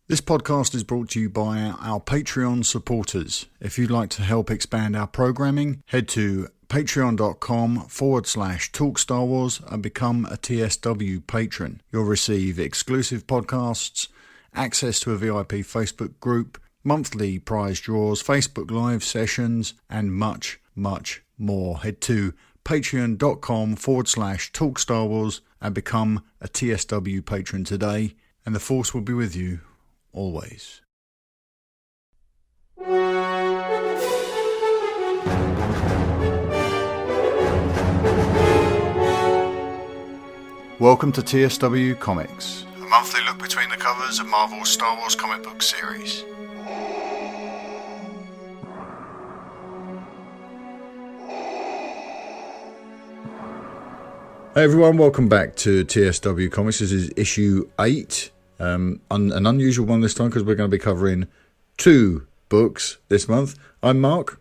This podcast is brought to you by our Patreon supporters. If you'd like to help expand our programming, head to patreon.com/Talk Star Wars and become a TSW patron. You'll receive exclusive podcasts, access to a VIP Facebook group, monthly prize draws, Facebook Live sessions, and much, much more. Head to patreon.com/Talk Star Wars and become a TSW patron today, and the Force will be with you always. Welcome to TSW Comics, a monthly look between the covers of Marvel's Star Wars comic book series. Hey everyone, welcome back to TSW Comics. This is issue 8. An unusual one this time because we're going to be covering 2 books this month. I'm Mark.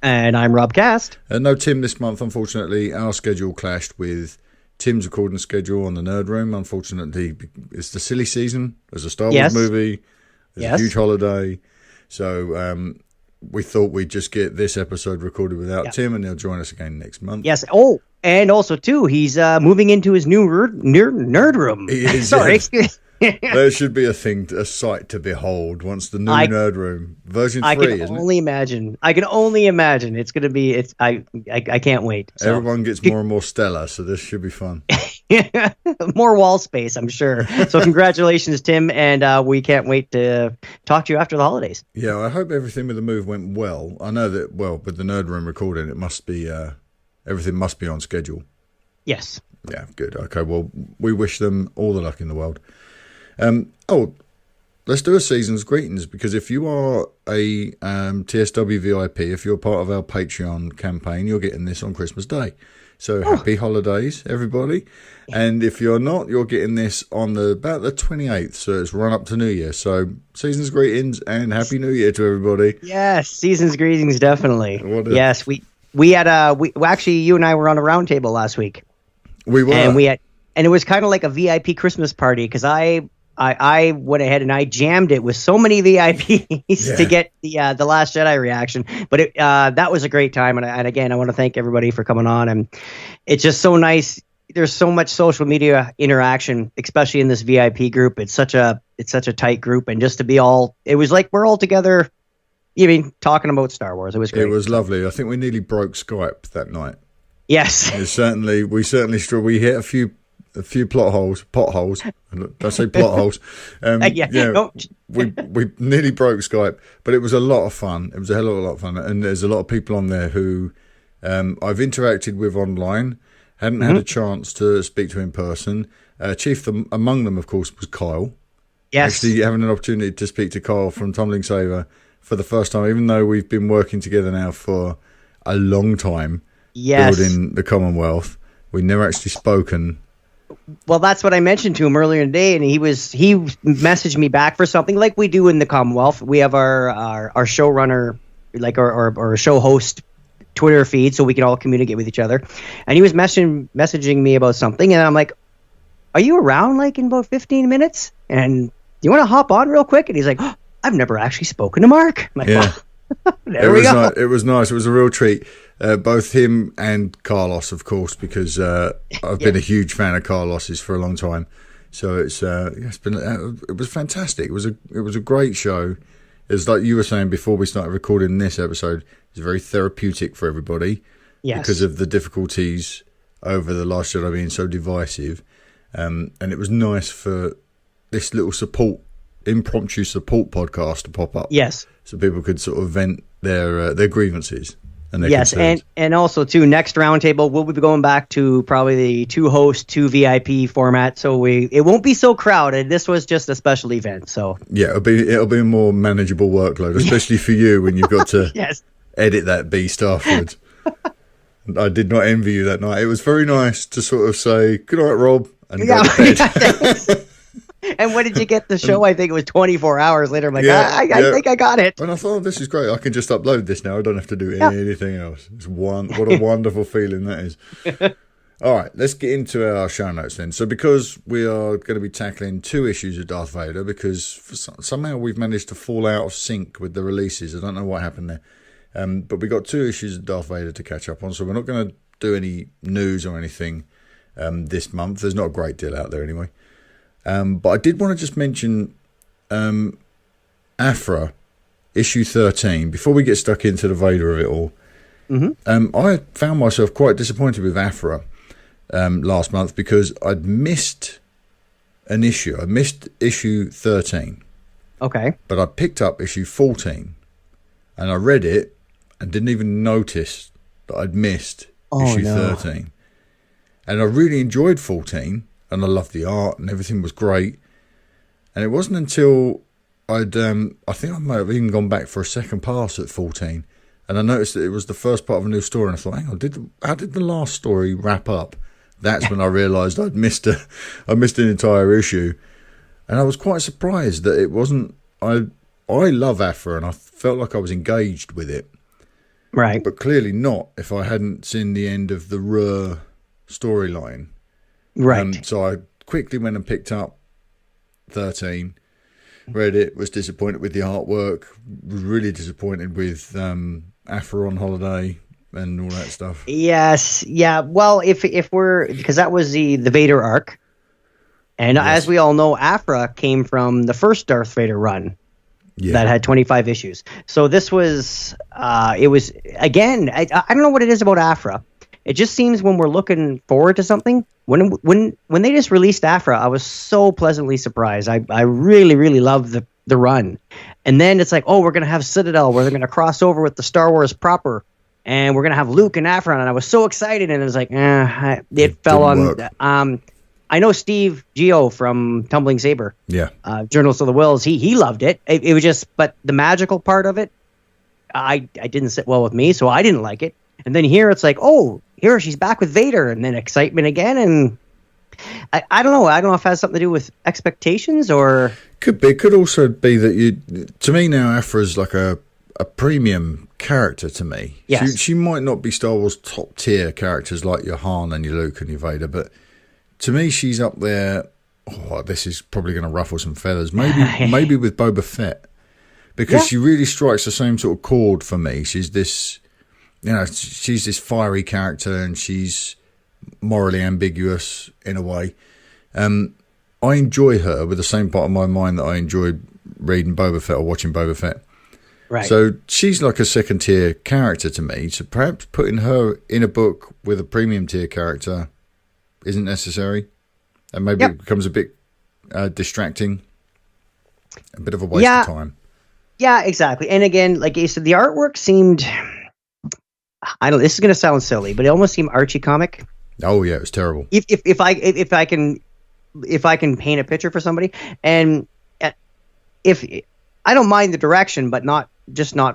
And I'm Rob Cast. No Tim this month, unfortunately. Our schedule clashed with Tim's recording schedule on the Nerd Room. Unfortunately, it's the silly season. There's a Star Wars movie. There's a huge holiday. So we thought we'd just get this episode recorded without Tim, and he'll join us again next month. Yes. Oh, and also, too, he's moving into his new nerd room. He is, Sorry, excuse There should be a sight to behold once the new Nerd Room version 3. I can only imagine. It's going to be. I can't wait. So. Everyone gets more and more stellar, so this should be fun. More wall space, I'm sure. So congratulations, Tim, and we can't wait to talk to you after the holidays. Yeah, I hope everything with the move went well. I know that with the Nerd Room recording, it must be everything must be on schedule. Yes. Yeah, good. Okay, well, we wish them all the luck in the world. Let's do a season's greetings, because if you are a TSW VIP, if you're part of our Patreon campaign, you're getting this on Christmas Day. So happy holidays, everybody. And if you're not, you're getting this on about the 28th, so it's run up to New Year. So season's greetings and Happy New Year to everybody. Yes, season's greetings, definitely. Yes, we had actually, you and I were on a round table last week. We were. And it was kind of like a VIP Christmas party, because I went ahead and I jammed it with so many VIPs to get the Last Jedi reaction. But that was a great time. And again, I want to thank everybody for coming on. And it's just so nice. There's so much social media interaction, especially in this VIP group. It's such a tight group. And just to be it was like we're all together, talking about Star Wars. It was great. It was lovely. I think we nearly broke Skype that night. Yes. We certainly struggled. We hit a few potholes. Don't say plot holes. We nearly broke Skype, but it was a lot of fun. It was a hell of a lot of fun, and there's a lot of people on there who I've interacted with online. Hadn't had a chance to speak to in person. Chief among them, of course, was Kyle. Yes, actually having an opportunity to speak to Kyle from Tumbling Saver for the first time, even though we've been working together now for a long time. Yes. Building the Commonwealth. We never actually spoken. Well, that's what I mentioned to him earlier today, and he messaged me back for something like we do in the Commonwealth. We have our showrunner, like our show host Twitter feed, so we can all communicate with each other. And he was messaging me about something, and I'm like, "Are you around like in about 15 minutes? And do you want to hop on real quick?" And he's like, "I've never actually spoken to Mark." I'm like, yeah. There we go. It was nice. It was a real treat. Both him and Carlos, of course, because I've been a huge fan of Carlos's for a long time. So it was fantastic. It was a great show. It's like you were saying before we started recording this episode. It's very therapeutic for everybody because of the difficulties over the Last Jedi being so divisive, and it was nice for this little impromptu support podcast to pop up. Yes. So people could sort of vent their grievances and their concerns. Yes, and also too, next roundtable we'll be going back to probably the 2 host, 2 VIP format. So it won't be so crowded. This was just a special event. So yeah, it'll be a more manageable workload, especially for you when you've got to edit that beast afterwards. I did not envy you that night. It was very nice to sort of say good night, Rob, and go to bed. And when did you get the show? I think it was 24 hours later. I'm like, I think I got it. And I thought, this is great. I can just upload this now. I don't have to do anything else. What a wonderful feeling that is. All right, let's get into our show notes then. So because we are going to be tackling 2 issues of Darth Vader, because somehow we've managed to fall out of sync with the releases. I don't know what happened there. But we got 2 issues of Darth Vader to catch up on, so we're not going to do any news or anything this month. There's not a great deal out there anyway. But I did want to just mention Aphra, issue 13, before we get stuck into the Vader of it all. I found myself quite disappointed with Aphra last month because I'd missed an issue. I missed issue 13. Okay. But I picked up issue 14 and I read it and didn't even notice that I'd missed issue 13. And I really enjoyed 14 and I loved the art and everything was great. And it wasn't until I think I might have even gone back for a second pass at 14 and I noticed that it was the first part of a new story and I thought, hang on, how did the last story wrap up? That's when I realised I'd missed an entire issue. And I was quite surprised that it wasn't... I love Aphra and I felt like I was engaged with it. Right. But clearly not if I hadn't seen the end of the Ruhr storyline. Right. So I quickly went and picked up 13, read it, was disappointed with the artwork, was really disappointed with Aphra on holiday and all that stuff. Yes. Yeah. Well, if we're... Because that was the Vader arc. And as we all know, Aphra came from the first Darth Vader run that had 25 issues. So this was, it was, again, I don't know what it is about Aphra. It just seems when we're looking forward to something, when they just released Aphra, I was so pleasantly surprised. I really, really loved the run. And then it's like, oh, we're going to have Citadel where they're going to cross over with the Star Wars proper. And we're going to have Luke and Aphra. And I was so excited. And it was like, it fell on... I know Steve Gio from Tumbling Saber, Journalist of the Wills. He loved it. It was just, but the magical part of it, I didn't sit well with me, so I didn't like it. And then here it's like, oh, here she's back with Vader, and then excitement again. And I don't know. I don't know if it has something to do with expectations or could be. It could also be that to me now, Aphra's like a premium character to me. Yes. She might not be Star Wars top tier characters like your Han and your Luke and your Vader, but to me, she's up there. Oh, this is probably going to ruffle some feathers. Maybe with Boba Fett, because she really strikes the same sort of chord for me. She's this, she's this fiery character, and she's morally ambiguous in a way. I enjoy her with the same part of my mind that I enjoyed reading Boba Fett or watching Boba Fett. Right. So she's like a second tier character to me. So perhaps putting her in a book with a premium tier character isn't necessary, and maybe it becomes a bit distracting, a bit of a waste of time. Yeah, exactly. And again, like you said, the artwork seemed, this is going to sound silly, but it almost seemed Archie comic. Oh yeah, it was terrible. If I can paint a picture for somebody, and if I don't mind the direction, but not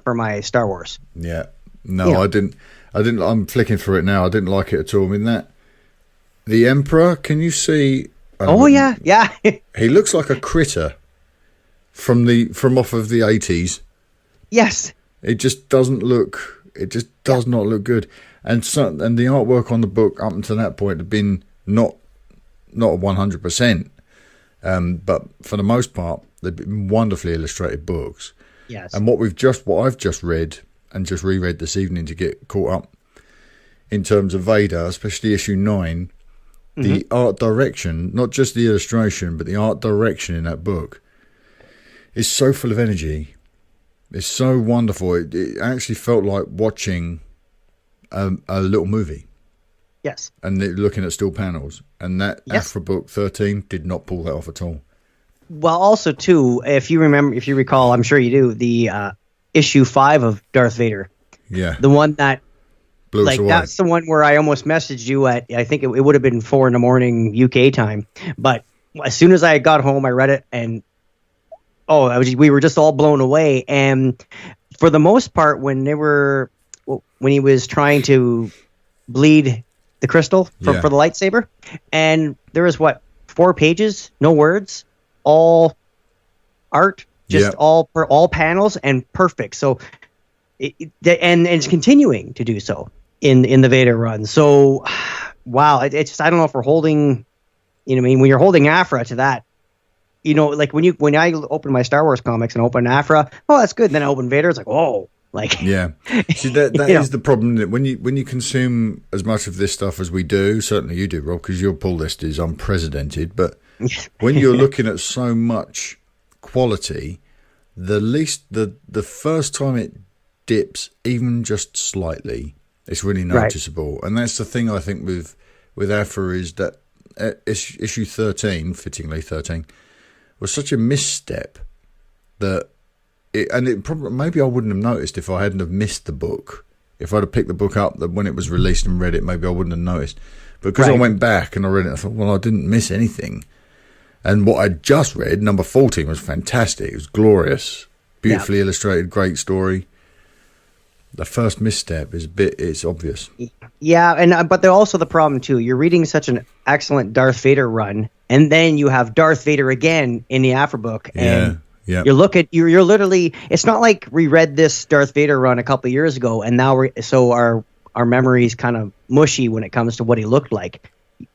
for my Star Wars. Yeah, no, I didn't. I'm flicking through it now. I didn't like it at all. I mean the Emperor, can you see? Yeah. He looks like a critter from off of the 80s. Yes. It just doesn't look. It just does not look good. And the artwork on the book up until that point had been not 100%, but for the most part, they've been wonderfully illustrated books. Yes. And what I've just read and just reread this evening to get caught up in terms of Vader, especially issue 9. The art direction, not just the illustration, but the art direction in that book is so full of energy. It's so wonderful. It actually felt like watching a little movie. Yes. And looking at still panels. And that Aphra book 13 did not pull that off at all. Well, also, too, if you recall, I'm sure you do, the issue 5 of Darth Vader. Yeah. The one that, like, that's the one where I almost messaged you at, I think it would have been 4 a.m. UK time. But as soon as I got home, I read it, and we were just all blown away. And for the most part, when he was trying to bleed the crystal for the lightsaber, and there was 4 pages, no words, all art, just all panels, and perfect. So, and it's continuing to do so in the Vader run. So wow, it's just, I don't know if we're holding, you know, what I mean, when you're holding Aphra to that, you know, like when I open my Star Wars comics and open Aphra, oh, that's good. And then I open Vader, it's like, whoa, like, yeah. See, that is the problem, that when you consume as much of this stuff as we do, certainly you do, Rob, because your pull list is unprecedented. But when you're looking at so much quality, the first time it dips, even just slightly, it's really noticeable. Right. And that's the thing I think with Aphra, is that issue 13, fittingly 13, was such a misstep that it probably, maybe I wouldn't have noticed if I hadn't have missed the book. If I'd have picked the book up when it was released and read it, maybe I wouldn't have noticed. But because I went back and I read it, I thought, well, I didn't miss anything. And what I just read, number 14, was fantastic. It was glorious, beautifully illustrated, great story. The first misstep is it's obvious. Yeah, and but also the problem too. You're reading such an excellent Darth Vader run, and then you have Darth Vader again in the Aphra book, and you're literally. It's not like we read this Darth Vader run a couple of years ago, and now our memories kind of mushy when it comes to what he looked like.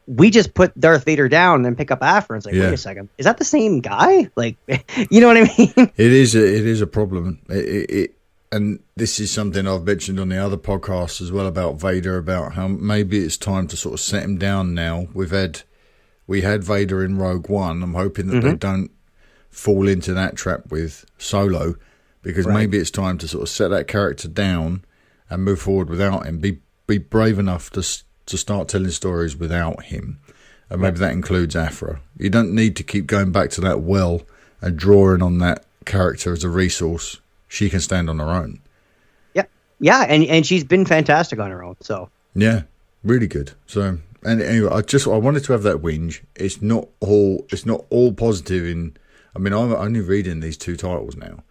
We just put Darth Vader down and then pick up Aphra. And it's like, wait a second, is that the same guy? Like, you know what I mean? It is a problem. And this is something I've mentioned on the other podcasts as well about Vader, about how maybe it's time to sort of set him down now. We had Vader in Rogue One. I'm hoping that they don't fall into that trap with Solo, because maybe it's time to sort of set that character down and move forward without him. Be brave enough to start telling stories without him. And maybe that includes Aphra. You don't need to keep going back to that well and drawing on that character as a resource. She can stand on her own. Yeah, and she's been fantastic on her own. So yeah, really good. So, and anyway, I wanted to have that whinge. It's not all positive. I'm only reading these two titles now,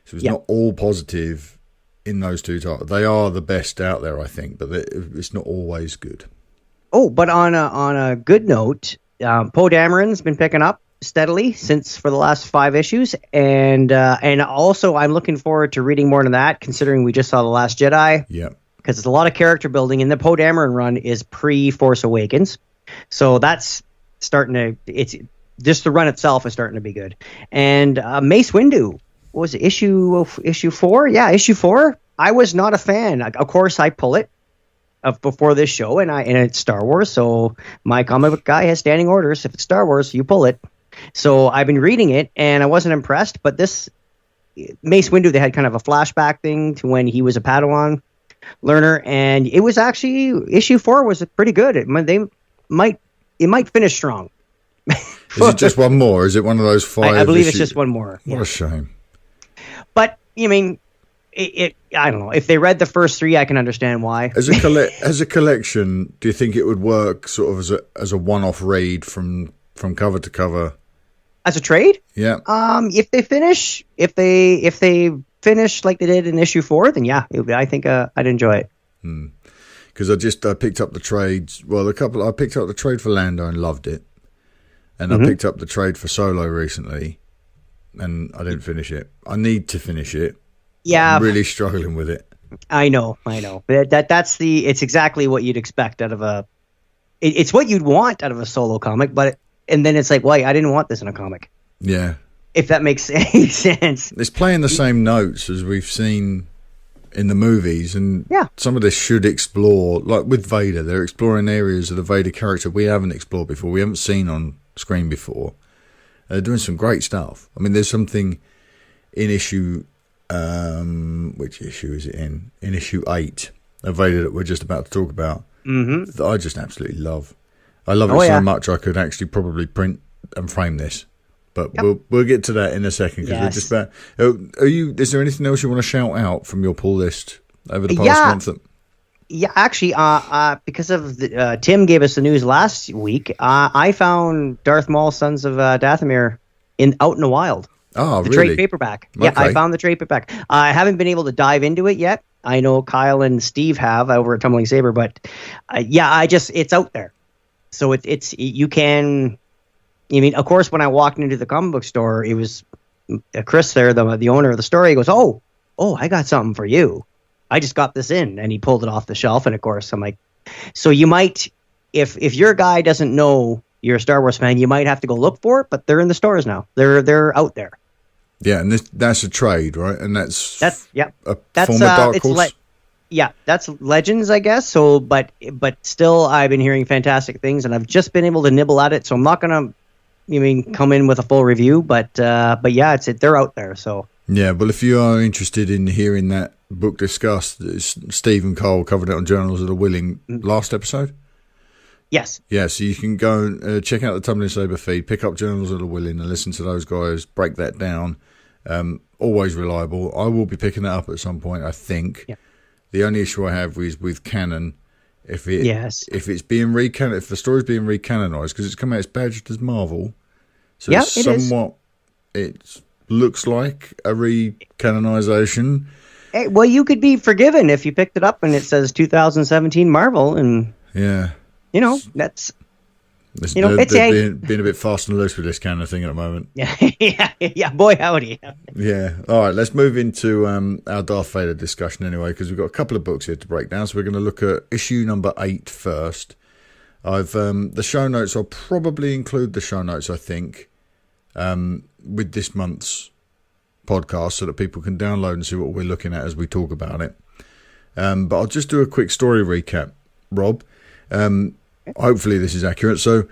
so it's not all positive in those two titles. They are the best out there, I think, but it's not always good. Oh, but on a good note, Poe Dameron's been picking up steadily for the last 5 issues, and also I'm looking forward to reading more than that, considering we just saw The Last Jedi. Yeah, because it's a lot of character building, and the Poe Dameron run is pre-Force Awakens, so that's it's just the run itself is starting to be good. And Mace Windu, what was it, issue 4? Yeah, issue 4. I was not a fan. Of course, I pull it before this show, and it's Star Wars, so my comic book guy has standing orders. If it's Star Wars, you pull it. So I've been reading it, and I wasn't impressed. But this Mace Windu, they had kind of a flashback thing to when he was a Padawan learner, and it was actually issue 4 was pretty good. It might finish strong. Is it just one more? Is it one of those 5? I believe it's just one more. What a shame. But I mean, I don't know. If they read the first 3, I can understand why. As a collection, do you think it would work sort of as a one-off read from cover to cover? As a trade? Yeah. If they finish like they did in issue 4, then yeah, I think I'd enjoy it. Because I picked up the trades. Well, I picked up the trade for Lando and loved it, and I picked up the trade for Solo recently, and I didn't finish it. I need to finish it. Yeah, I'm really struggling with it. I know. It's exactly what you'd expect out of it's what you'd want out of a solo comic, and then it's like, wait, I didn't want this in a comic. Yeah. If that makes any sense. It's playing the same notes as we've seen in the movies, and some of this should explore, like with Vader, they're exploring areas of the Vader character we haven't explored before, we haven't seen on screen before. They're doing some great stuff. I mean, there's something in issue, which issue is it in? In issue 8 of Vader that we're just about to talk about, that I just absolutely love. I love it so much I could actually probably print and frame this. But we'll get to that in a second, because we're just about. Is there anything else you want to shout out from your pull list over the past month? Yeah, actually, because of Tim gave us the news last week, I found Darth Maul, Sons of Dathomir out in the wild. Oh, the really? Trade paperback. Okay. Yeah, I found the trade paperback. I haven't been able to dive into it yet. I know Kyle and Steve have over at Tumbling Saber, but it's out there. So it's you can. I mean, of course, when I walked into the comic book store, it was Chris there, the owner of the store. He goes, "Oh, I got something for you. I just got this in," and he pulled it off the shelf. And of course, I'm like, so you might, if your guy doesn't know you're a Star Wars fan, you might have to go look for it. But they're in the stores now. They're out there. Yeah, and that's a trade, right? And that's a former Dark Horse. That's Legends, I guess. So, but still, I've been hearing fantastic things, and I've just been able to nibble at it. So I'm not gonna, come in with a full review, but yeah, they're out there. So yeah, well, if you are interested in hearing that book discussed, Steve and Cole covered it on Journals of the Willing last episode. Yes. Yeah, so you can go and check out the Tumbling Saber feed, pick up Journals of the Willing, and listen to those guys break that down. Always reliable. I will be picking that up at some point, I think. Yeah. The only issue I have is with canon. If it's being recanon, if the story's being recanonized, because it's come out, it's badged as Marvel, so it looks like a recanonization. Hey, well, you could be forgiven if you picked it up and it says 2017 Marvel, and yeah. That's it's being a bit fast and loose with this kind of thing at the moment. Yeah. Boy, howdy. Yeah. All right, let's move into our Darth Vader discussion anyway, because we've got a couple of books here to break down. So we're going to look at issue number 8 first. I've the show notes. I'll probably include the show notes, I think, with this month's podcast, so that people can download and see what we're looking at as we talk about it. But I'll just do a quick story recap, Rob. Hopefully this is accurate. So,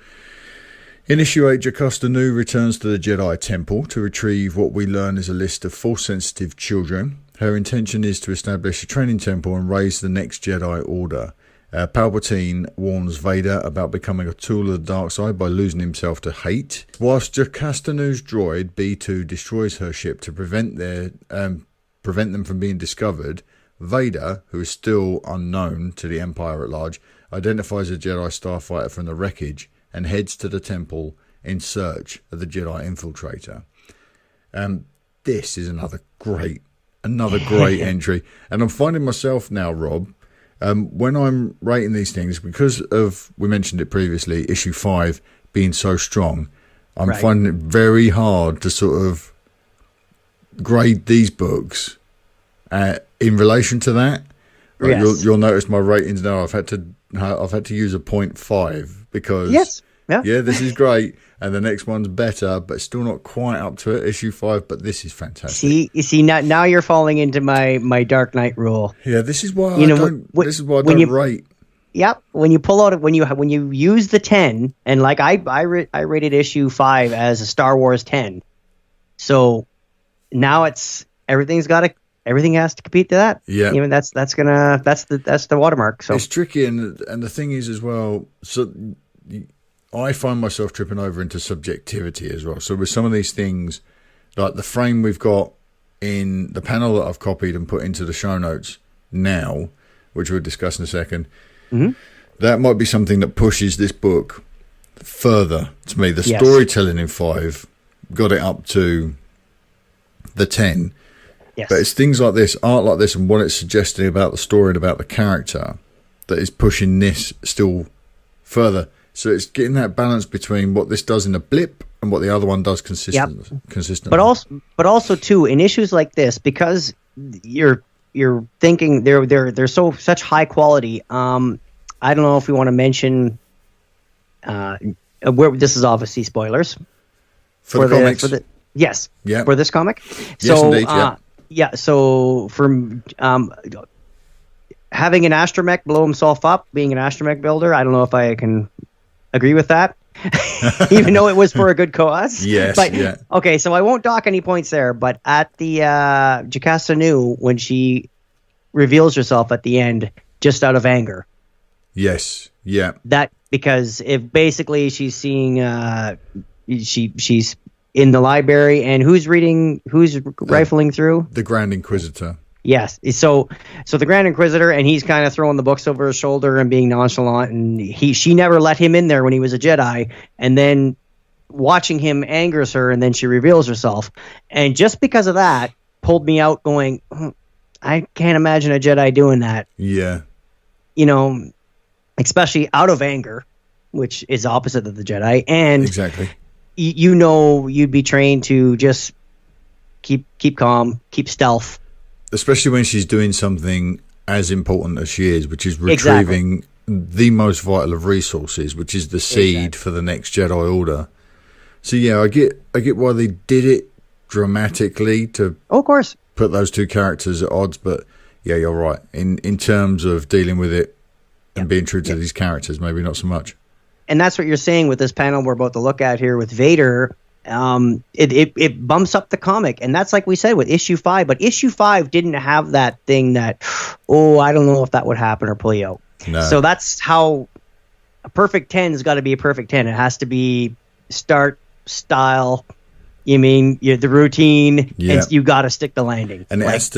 in issue 8, Jocasta Nu returns to the Jedi Temple to retrieve what we learn is a list of Force-sensitive children. Her intention is to establish a training temple and raise the next Jedi Order. Palpatine warns Vader about becoming a tool of the dark side by losing himself to hate. Whilst Jocasta Nu's droid B2 destroys her ship to prevent them from being discovered, Vader, who is still unknown to the Empire at large, identifies a Jedi starfighter from the wreckage and heads to the temple in search of the Jedi infiltrator. This is another great entry. And I'm finding myself now, Rob, when I'm rating these things, because of, we mentioned it previously, issue 5 being so strong, I'm finding it very hard to sort of grade these books in relation to that. Yes. You'll notice my ratings now. I've had to use a 0.5 because this is great, and the next one's better, but still not quite up to it. Issue 5, but this is fantastic. See, now you're falling into my Dark Knight rule. Yeah, this is why I don't rate. Yep. When you pull out when you use the 10, and like I rated issue 5 as a Star Wars 10, so now it's everything has to compete to that. Yeah, even that's the watermark. So it's tricky, and the thing is as well. So I find myself tripping over into subjectivity as well. So with some of these things, like the frame we've got in the panel that I've copied and put into the show notes now, which we'll discuss in a second, that might be something that pushes this book further to me. The storytelling in 5 got it up to the 10. Yes. But it's things like this, art like this, and what it's suggesting about the story and about the character that is pushing this still further. So it's getting that balance between what this does in a blip and what the other one does consistently. But also too, in issues like this, because you're thinking they're such high quality. I don't know if we want to mention where this is obviously spoilers for the comics. For this comic. Yes, indeed. Yeah, so from having an astromech blow himself up, being an astromech builder, I don't know if I can agree with that, even though it was for a good cause. Yes, but, okay, so I won't dock any points there, but at the Jocasta Nu, when she reveals herself at the end, just out of anger. Yes, yeah. That, because if basically she's seeing, she's in the library, and who's rifling through? The Grand Inquisitor. Yes. So the Grand Inquisitor, and he's kind of throwing the books over his shoulder and being nonchalant, and she never let him in there when he was a Jedi, and then watching him angers her, and then she reveals herself. And just because of that, pulled me out going, I can't imagine a Jedi doing that. Yeah. Especially out of anger, which is opposite of the Jedi. And exactly. You'd be trained to just keep calm, keep stealth. Especially when she's doing something as important as she is, which is retrieving the most vital of resources, which is the seed for the next Jedi Order. So yeah, I get why they did it dramatically to of course, put those two characters at odds, but yeah, you're right. In terms of dealing with it and being true to these characters, maybe not so much. And that's what you're saying with this panel we're about to look at here with Vader. It bumps up the comic, and that's like we said with issue 5. But issue 5 didn't have that thing that, I don't know if that would happen or pull you out. No. So that's how a perfect 10's got to be a perfect 10. It has to be start, style. You mean the routine, and you got to stick the landing, and it has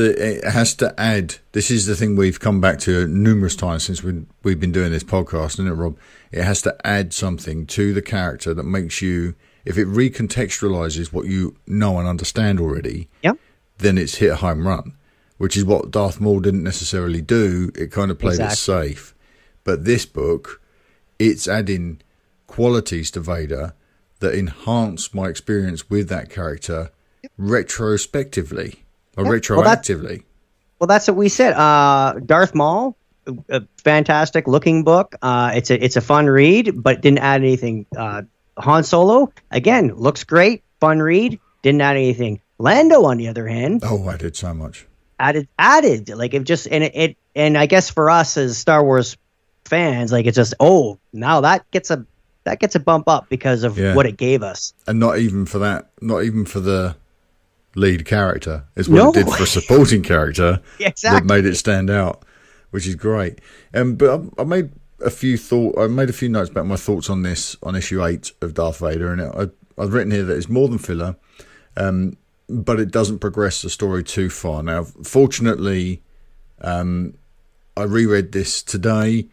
to add. This is the thing we've come back to numerous times since we've been doing this podcast, isn't it, Rob? It has to add something to the character that makes you, if it recontextualizes what you know and understand already, then it's hit a home run, which is what Darth Maul didn't necessarily do. It kind of played it safe, but this book, it's adding qualities to Vader that enhance my experience with that character retrospectively or retroactively. Well, that's what we said. Darth Maul, a fantastic looking book. It's a fun read, but didn't add anything. Han Solo, again, looks great, fun read, didn't add anything. Lando, on the other hand, added so much. Added like it just and I guess for us as Star Wars fans, like it's just now that gets a bump up because of what it gave us. And not even for that, not even for the lead character. It's what it did for a supporting character that made it stand out, which is great. But I made a few notes about my thoughts on this, on issue 8 of Darth Vader. And I've written here that it's more than filler, but it doesn't progress the story too far. Now, fortunately, I reread this today,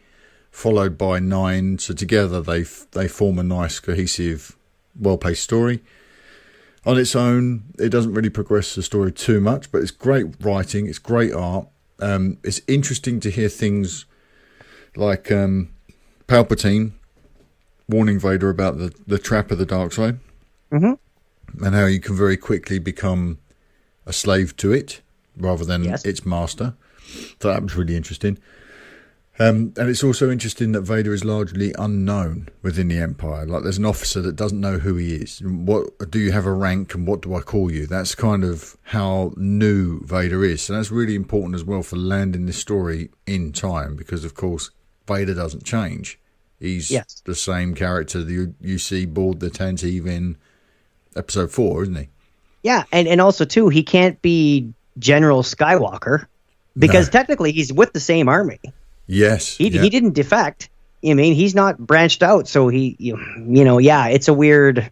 followed by 9, so together they form a nice, cohesive, well-paced story. On its own, it doesn't really progress the story too much, but it's great writing, it's great art. It's interesting to hear things like Palpatine warning Vader about the trap of the dark side, and how you can very quickly become a slave to it rather than its master. So that was really interesting. And it's also interesting that Vader is largely unknown within the Empire. Like, there's an officer that doesn't know who he is. What do you have a rank, and what do I call you? That's kind of how new Vader is. So that's really important as well for landing this story in time, because of course Vader doesn't change. He's the same character that you see board the Tantive in Episode 4, isn't he? Yeah, and also too, he can't be General Skywalker because technically he's with the same army. Yes, he didn't defect. I mean, he's not branched out, so it's a weird.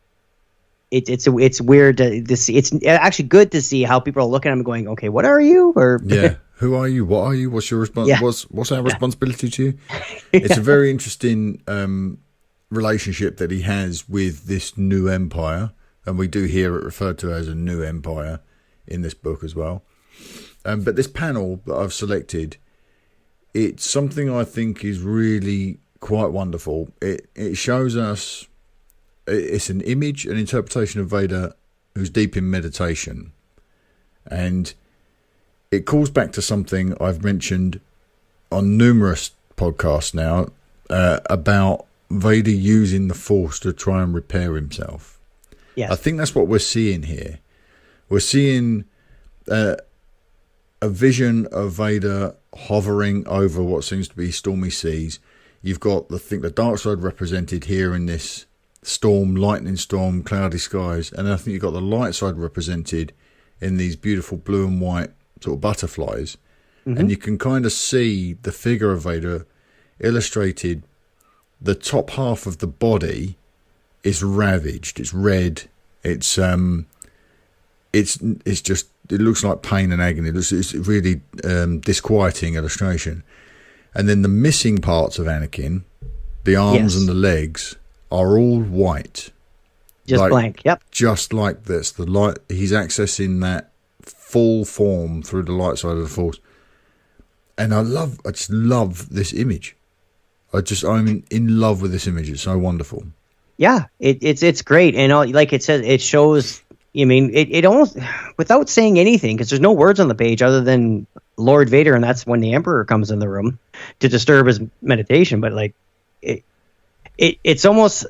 It's weird to see. It's actually good to see how people are looking at him, going, "Okay, what are you?" Or who are you? What are you? What's your response? What's our responsibility to you? It's a very interesting relationship that he has with this new empire, and we do hear it referred to as a new empire in this book as well. But this panel that I've selected, it's something I think is really quite wonderful. It shows us, it's an image, an interpretation of Vader who's deep in meditation. And it calls back to something I've mentioned on numerous podcasts now, about Vader using the Force to try and repair himself. Yes. I think that's what we're seeing here. We're seeing a vision of Vader hovering over what seems to be stormy seas. You've got the dark side represented here in this storm, lightning storm, cloudy skies, and I think you've got the light side represented in these beautiful blue and white sort of butterflies. And you can kind of see the figure of Vader illustrated. The top half of the body is ravaged, it's red, it's just, it looks like pain and agony. It's really disquieting illustration. And then the missing parts of Anakin, the arms and the legs, are all white. Just blank, yep. Just like this. The light, he's accessing that full form through the light side of the Force. And I just love this image. I'm in love with this image. It's so wonderful. Yeah, it's great. And like it says, it shows, I mean, it almost, without saying anything, because there's no words on the page other than Lord Vader, and that's when the Emperor comes in the room to disturb his meditation. But like, it's almost,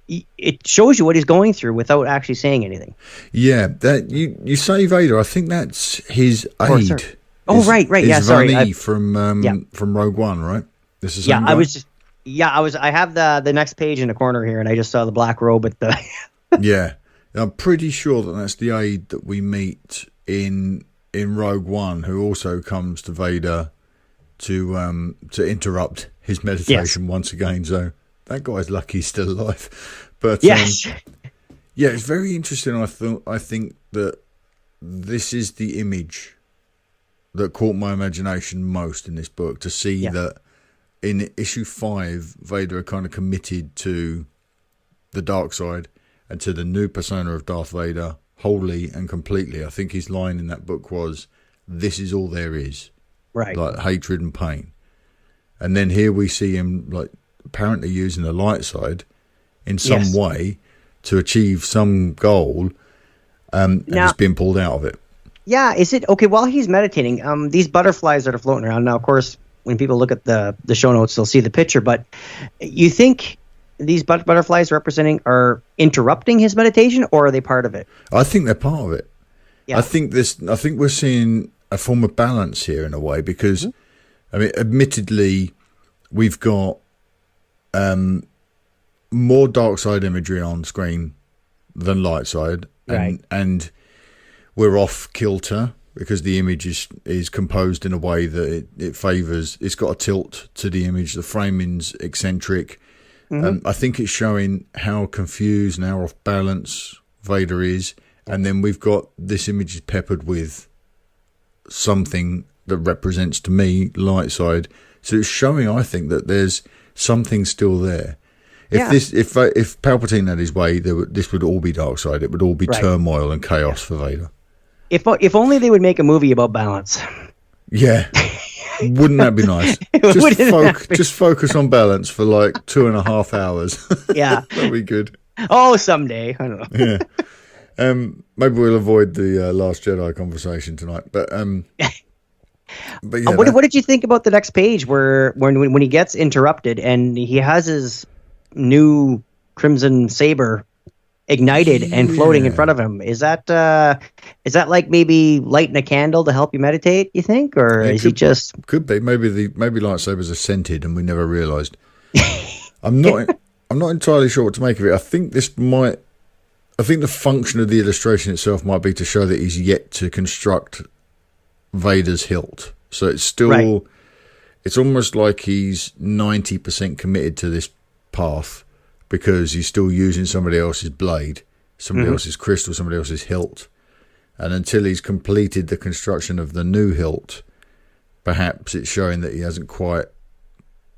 it shows you what he's going through without actually saying anything. Yeah, that you say Vader. I think that's his aide. Right. Yeah, sorry. Vani from Rogue One, right? This is I have the next page in the corner here, and I just saw the black robe at the. Yeah, I'm pretty sure that's the aide that we meet in Rogue One, who also comes to Vader to interrupt his meditation once again. So that guy's lucky he's still alive. But yes. Yeah, it's very interesting. I think that this is the image that caught my imagination most in this book, to see that in issue 5, Vader kind of committed to the dark side and to the new persona of Darth Vader wholly and completely. I think his line in that book was, "This is all there is," right? Like hatred and pain. And then here we see him like apparently using the light side in some way to achieve some goal, and he's being pulled out of it. Yeah, is it okay while he's meditating? These butterflies that are floating around now. Of course, when people look at the show notes, they'll see the picture. But you think these butterflies are interrupting his meditation, or are they part of it? I think they're part of it. Yeah. I think we're seeing a form of balance here in a way, because I mean, admittedly, we've got more dark side imagery on screen than light side, and we're off kilter because the image is composed in a way that it favours. It's got a tilt to the image. The framing's eccentric. I think it's showing how confused and how off balance Vader is. And then we've got this image is peppered with something that represents, to me, light side. So it's showing, I think, that there's something still there. If Palpatine had his way, this would all be dark side. It would all be turmoil and chaos for Vader. If only they would make a movie about balance. Yeah. Wouldn't that be nice? Just focus on balance for like 2.5 hours. Yeah. That'd be good. Oh, someday. I don't know. Yeah. Maybe we'll avoid the Last Jedi conversation tonight. But yeah. What did you think about the next page where when he gets interrupted and he has his new crimson saber ignited and floating in front of him? Is that like maybe lighting a candle to help you meditate, you think, or is he just could be maybe lightsabers are scented and we never realized. I'm not entirely sure what to make of it. I think the function of the illustration itself might be to show that he's yet to construct Vader's hilt. So it's still it's almost like he's 90% committed to this path, because he's still using somebody else's blade, somebody else's crystal, somebody else's hilt. And until he's completed the construction of the new hilt, perhaps it's showing that he hasn't quite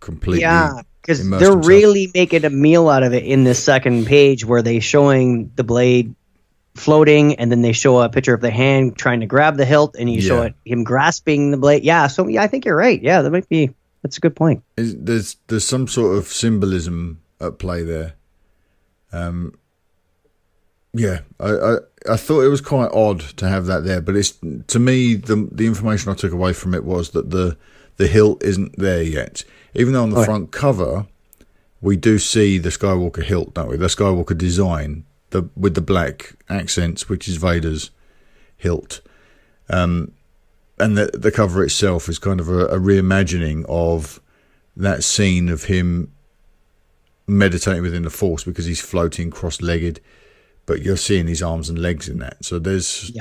completely. Yeah, because they're really making a meal out of it in this second page where they're showing the blade floating, and then they show a picture of the hand trying to grab the hilt, and you show him grasping the blade. Yeah, so I think you're right. Yeah, that's a good point. There's some sort of symbolism at play there. I thought it was quite odd to have that there, but it's, to me, the information I took away from it was that the hilt isn't there yet. Even though on the front cover we do see the Skywalker hilt, don't we? The Skywalker design, with the black accents, which is Vader's hilt. And the cover itself is kind of a reimagining of that scene of him meditating within the Force, because he's floating cross-legged, but you're seeing his arms and legs in that. So there's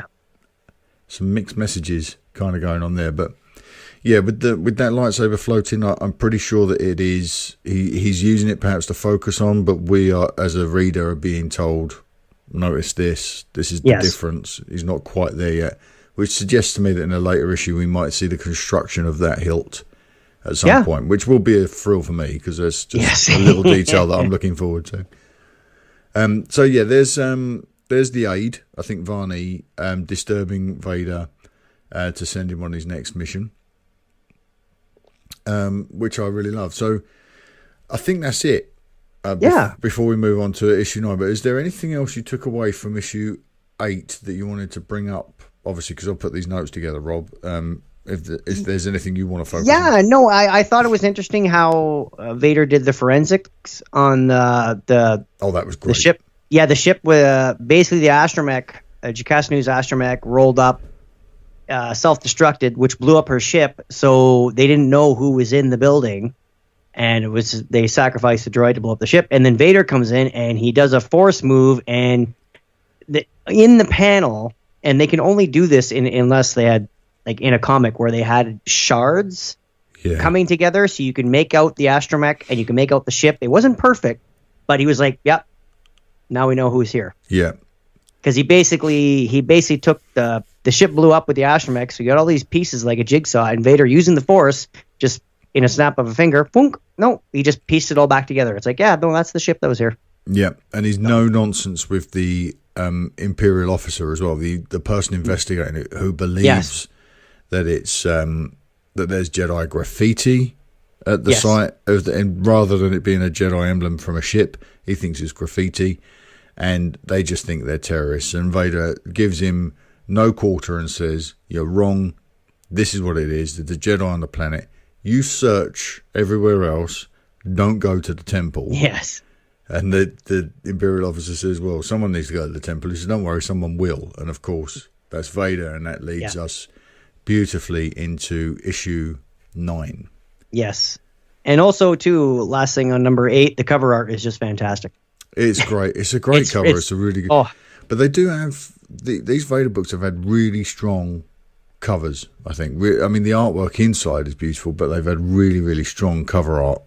some mixed messages kind of going on there. But yeah, with that lightsaber floating, I'm pretty sure that it is he's using it perhaps to focus on, but we are, as a reader, are being told, notice this is the difference. He's not quite there yet, which suggests to me that in a later issue we might see the construction of that hilt at some point, which will be a thrill for me, because there's just a little detail that I'm looking forward to. So yeah, there's the aide, I think, Vani, disturbing Vader to send him on his next mission, which I really love. So I think that's it. Before we move on to issue 9, but is there anything else you took away from issue 8 that you wanted to bring up? Obviously, because I'll put these notes together, Rob. if there's anything you want to focus on. Yeah, no, I thought it was interesting how Vader did the forensics on the Oh, that was great. the ship. Yeah, the ship with basically the astromech, Jakastanu's astromech rolled up, self-destructed, which blew up her ship. So they didn't know who was in the building, and they sacrificed the droid to blow up the ship. And then Vader comes in and he does a force move, and in the panel, and they can only do this unless they had, like in a comic where they had shards coming together, so you can make out the astromech and you can make out the ship. It wasn't perfect, but he was like, "Yep, now we know who's here." Yeah, because he basically took the ship blew up with the astromech, so you got all these pieces like a jigsaw, and Vader using the Force just in a snap of a finger, boom, no, he just pieced it all back together. It's like, yeah, no, that's the ship that was here. Yeah, and he's no nonsense with the Imperial officer as well, the person investigating it, who believes that it's that there's Jedi graffiti at the site and rather than it being a Jedi emblem from a ship, he thinks it's graffiti, and they just think they're terrorists. And Vader gives him no quarter and says, "You're wrong. This is what it is. There's a Jedi on the planet. You search everywhere else. Don't go to the temple." Yes. And the Imperial officer says, "Well, someone needs to go to the temple." He says, "Don't worry, someone will." And of course, that's Vader, and that leads us beautifully into issue 9. Yes. And also, too, last thing on number 8, the cover art is just fantastic. It's great. It's a great cover. It's a really good. Oh. But they do have these Vader books have had really strong covers. I think. I mean, the artwork inside is beautiful, but they've had really, really strong cover art.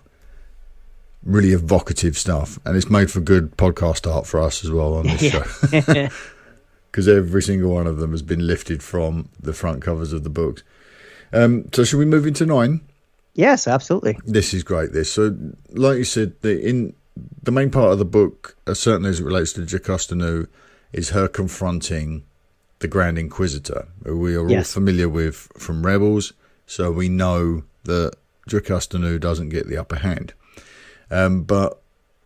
Really evocative stuff, and it's made for good podcast art for us as well on this show. Because every single one of them has been lifted from the front covers of the books. So should we move into 9? Yes, absolutely. This is great. So, like you said, the main part of the book, certainly as it relates to Jocasta-Nu, is her confronting the Grand Inquisitor, who we are all familiar with from Rebels. So we know that Jocasta-Nu doesn't get the upper hand. But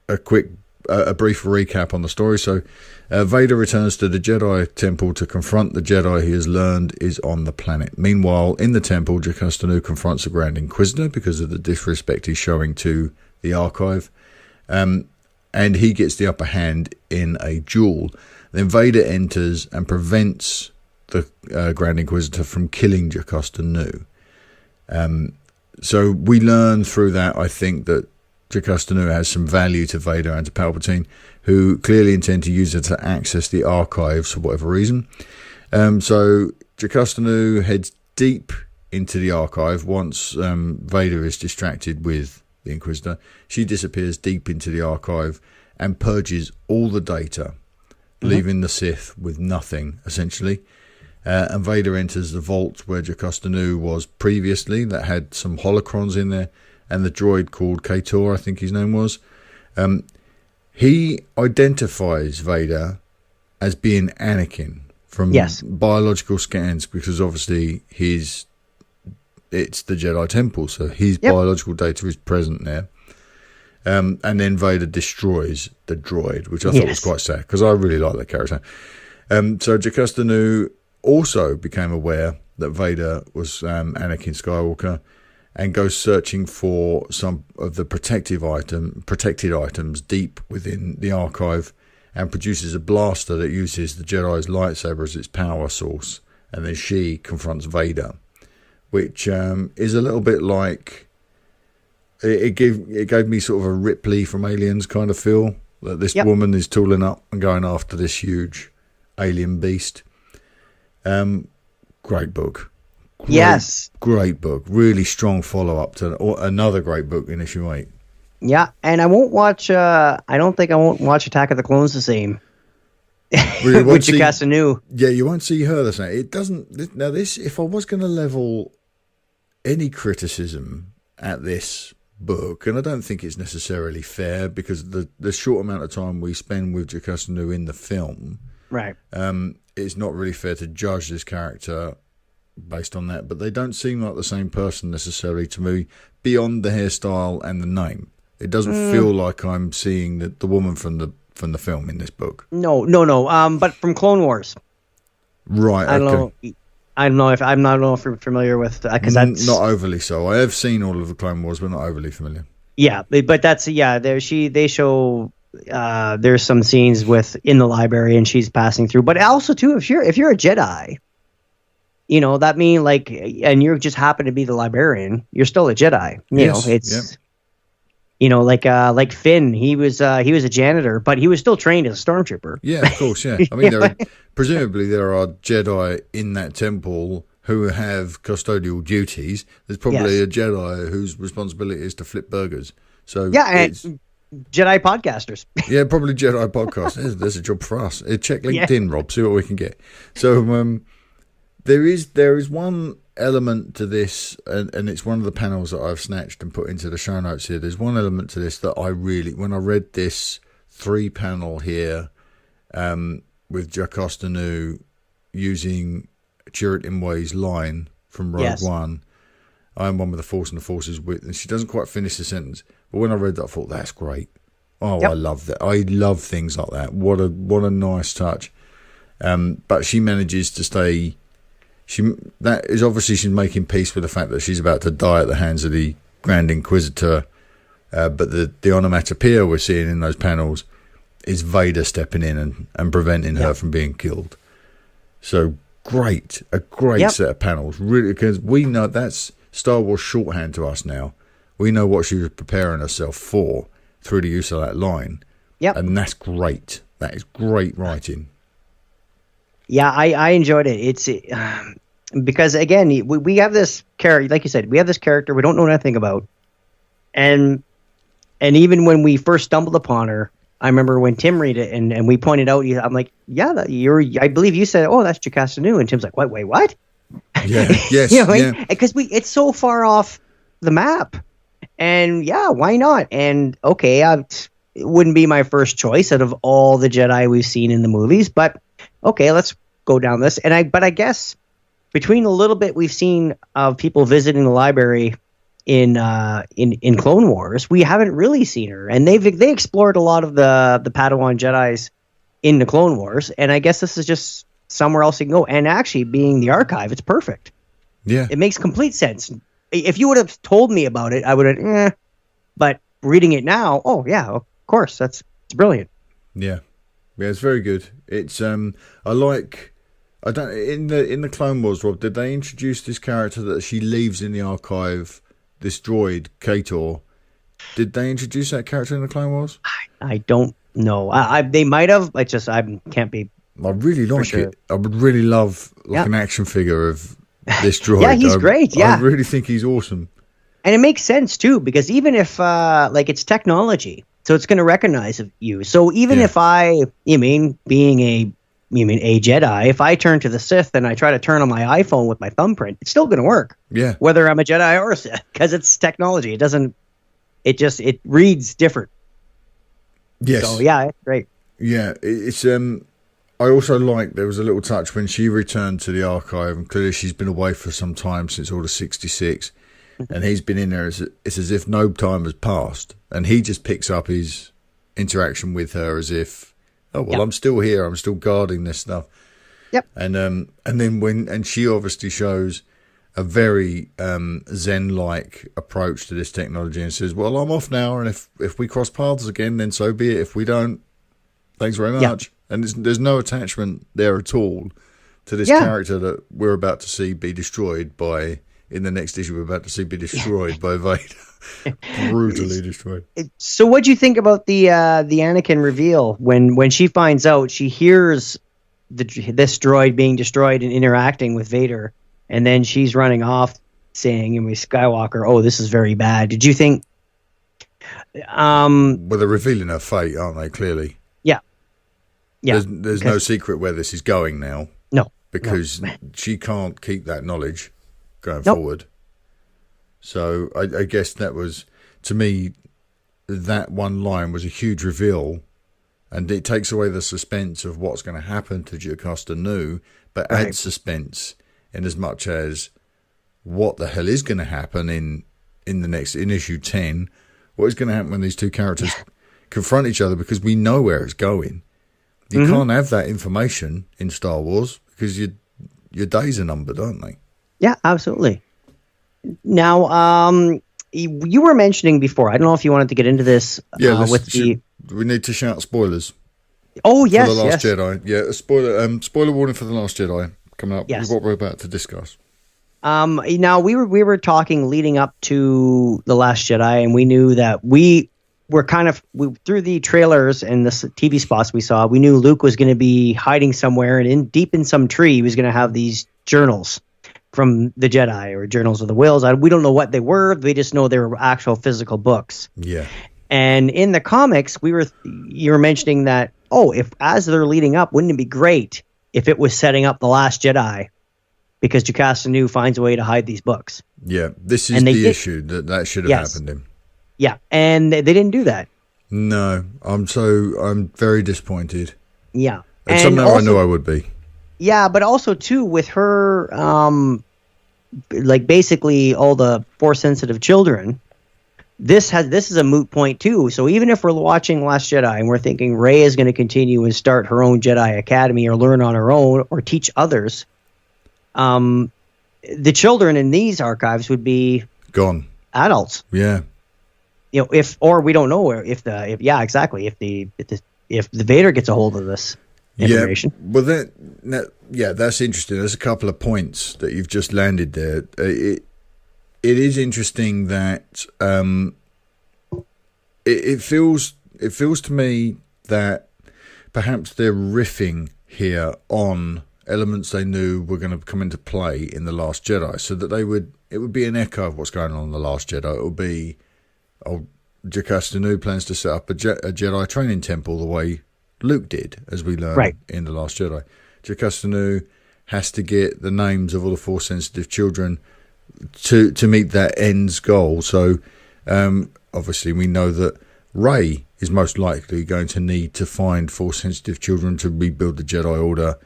a brief recap on the story. So Vader returns to the Jedi Temple to confront the Jedi he has learned is on the planet. Meanwhile, in the temple, Jocasta-Nu confronts the Grand Inquisitor because of the disrespect he's showing to the archive. And he gets the upper hand in a duel. Then Vader enters and prevents the Grand Inquisitor from killing Jocasta-Nu. So we learn through that, I think, that Jocasta-Nu has some value to Vader and to Palpatine, who clearly intend to use her to access the archives for whatever reason. So Jocasta-Nu heads deep into the archive once Vader is distracted with the Inquisitor. She disappears deep into the archive and purges all the data, leaving the Sith with nothing, essentially. And Vader enters the vault where Jocasta-Nu was previously, that had some holocrons in there, and the droid called Kator, I think his name was. He identifies Vader as being Anakin from biological scans, because obviously it's the Jedi Temple, so his biological data is present there. And then Vader destroys the droid, which I thought was quite sad, because I really like that character. So Jocasta-Nu also became aware that Vader was Anakin Skywalker, and goes searching for some of the protected items deep within the archive, and produces a blaster that uses the Jedi's lightsaber as its power source. And then she confronts Vader, which is a little bit like it gave me sort of a Ripley from Aliens kind of feel, that this woman is tooling up and going after this huge alien beast. Great book. Great book. Really strong follow-up to another great book in issue 8. Yeah, and I won't watch, I don't think I won't watch Attack of the Clones the same. With Jocasta-Nu. Yeah, you won't see her the same. It doesn't... Now, this, if I was going to level any criticism at this book, and I don't think it's necessarily fair, because the short amount of time we spend with Jocasta-Nu in the film, right? It's not really fair to judge this character based on that, but they don't seem like the same person necessarily to me, beyond the hairstyle and the name. It doesn't feel like I'm seeing the woman from the film in this book. No. But from Clone Wars, right? I don't know. I don't know if you're familiar with because that's not overly so. I have seen all of the Clone Wars, but not overly familiar. Yeah, but that's they show there's some scenes in the library and she's passing through. But also too, if you're a Jedi, that mean like, and you just happen to be the librarian, you're still a Jedi. It's like Finn, he was a janitor, but he was still trained as a stormtrooper. Yeah, of course. Yeah, I mean, presumably there are Jedi in that temple who have custodial duties. There's probably a Jedi whose responsibility is to flip burgers. So and Jedi podcasters. Yeah, probably Jedi podcasters. There's a job for us. Check LinkedIn, Rob. See what we can get. So there is one element to this, and it's one of the panels that I've snatched and put into the show notes here. There's one element to this that when I read this 3-panel here with Jocasta Nu using Chirrut Imwe's line from Rogue One, I am one with the Force and the Force is with, and she doesn't quite finish the sentence. But when I read that, I thought, that's great. Oh, I love that. I love things like that. What a nice touch. But she manages to stay. That is obviously she's making peace with the fact that she's about to die at the hands of the Grand Inquisitor. But the onomatopoeia we're seeing in those panels is Vader stepping in and preventing her from being killed. So a great set of panels, really, because we know that's Star Wars shorthand to us now. We know what she was preparing herself for through the use of that line. Yep. And that's great. That is great writing. Yeah, I enjoyed it. It's because, again, we have this character, like you said, we have this character we don't know anything about. And even when we first stumbled upon her, I remember when Tim read it and we pointed out, I'm like, I believe you said, oh, that's Jocasta Nu. And Tim's like, wait, what? Yeah, yes, because it's so far off the map. And why not? And okay, it wouldn't be my first choice out of all the Jedi we've seen in the movies, but okay, let's go down this. But I guess between a little bit we've seen of people visiting the library in Clone Wars, we haven't really seen her, and they explored a lot of the Padawan Jedis in the Clone Wars, and I guess this is just somewhere else you can go. And actually, being the archive, it's perfect. Yeah, it makes complete sense. If you would have told me about it, I would have. But reading it now, of course, it's brilliant. Yeah, it's very good. It's in the Clone Wars, Rob, did they introduce this character that she leaves in the archive? This droid, Kator. Did they introduce that character in the Clone Wars? I don't know. They might have. I can't be. I really like it. I would really love an action figure of this droid. Yeah, he's great. Yeah, I really think he's awesome. And it makes sense too, because even if it's technology, so it's going to recognize you. So even if being a Jedi, if I turn to the Sith and I try to turn on my iPhone with my thumbprint, it's still going to work. Yeah, whether I'm a Jedi or a Sith, because it's technology. It doesn't. It reads different. Yes. So it's great. Yeah, it's I also like there was a little touch when she returned to the archive, and clearly she's been away for some time since Order 66, and he's been in there. It's as if no time has passed, and he just picks up his interaction with her as if, I'm still here, I'm still guarding this stuff. Yep. And then she obviously shows a very Zen-like approach to this technology and says, well, I'm off now, and if we cross paths again, then so be it. If we don't, thanks very much. Yep. And there's no attachment there at all to this character that we're about to see be destroyed by, in the next issue, we're about to see be destroyed by Vader. Brutally destroyed. So what do you think about the Anakin reveal when she finds out, she hears this droid being destroyed and interacting with Vader, and then she's running off saying, Skywalker, oh, this is very bad. Did you think... well, they're revealing her fate, aren't they, clearly? Yeah. There's no secret where this is going now. No. Because she can't keep that knowledge going forward. So I guess that was, to me, that one line was a huge reveal, and it takes away the suspense of what's going to happen to Jocasta Nu, but adds suspense in as much as what the hell is going to happen in issue 10. What is going to happen when these two characters confront each other, because we know where it's going. You can't have that information in Star Wars because you your days are numbered, aren't they? Yeah, absolutely. Now, you were mentioning before, I don't know if you wanted to get into this we need to shout spoilers. Oh, yes, for The Last yes. Jedi. Yeah, a spoiler warning for The Last Jedi coming up. Yes. What we're about to discuss. Now, we were talking leading up to The Last Jedi, and we knew that we were through the trailers and the TV spots we saw, we knew Luke was going to be hiding somewhere, and deep in some tree, he was going to have these journals from the Jedi, or Journals of the Wills. We don't know what they were. We just know they were actual physical books. Yeah. And in the comics, you were mentioning that, if as they're leading up, wouldn't it be great if it was setting up The Last Jedi, because Jocasta Nu finds a way to hide these books. Yeah, this is the issue that should have happened in. Yeah, and they didn't do that. No, I'm very disappointed. Yeah. And somehow I knew I would be. Yeah, but also too with her, basically all the Force sensitive children. This is a moot point too. So even if we're watching Last Jedi and we're thinking Rey is going to continue and start her own Jedi Academy or learn on her own or teach others, the children in these archives would be gone, adults. Yeah. We don't know if the Vader gets a hold of this information. Yeah, well, that's interesting. There's a couple of points that you've just landed there. It is interesting that it feels to me that perhaps they're riffing here on elements they knew were going to come into play in The Last Jedi, so that it would be an echo of what's going on in The Last Jedi. It would be, Jocasta Nu plans to set up a Jedi training temple the way Luke did, as we learned in The Last Jedi. Jocasta Nu has to get the names of all the Force-sensitive children to meet that end's goal. So, obviously, we know that Rey is most likely going to need to find Force-sensitive children to rebuild the Jedi Order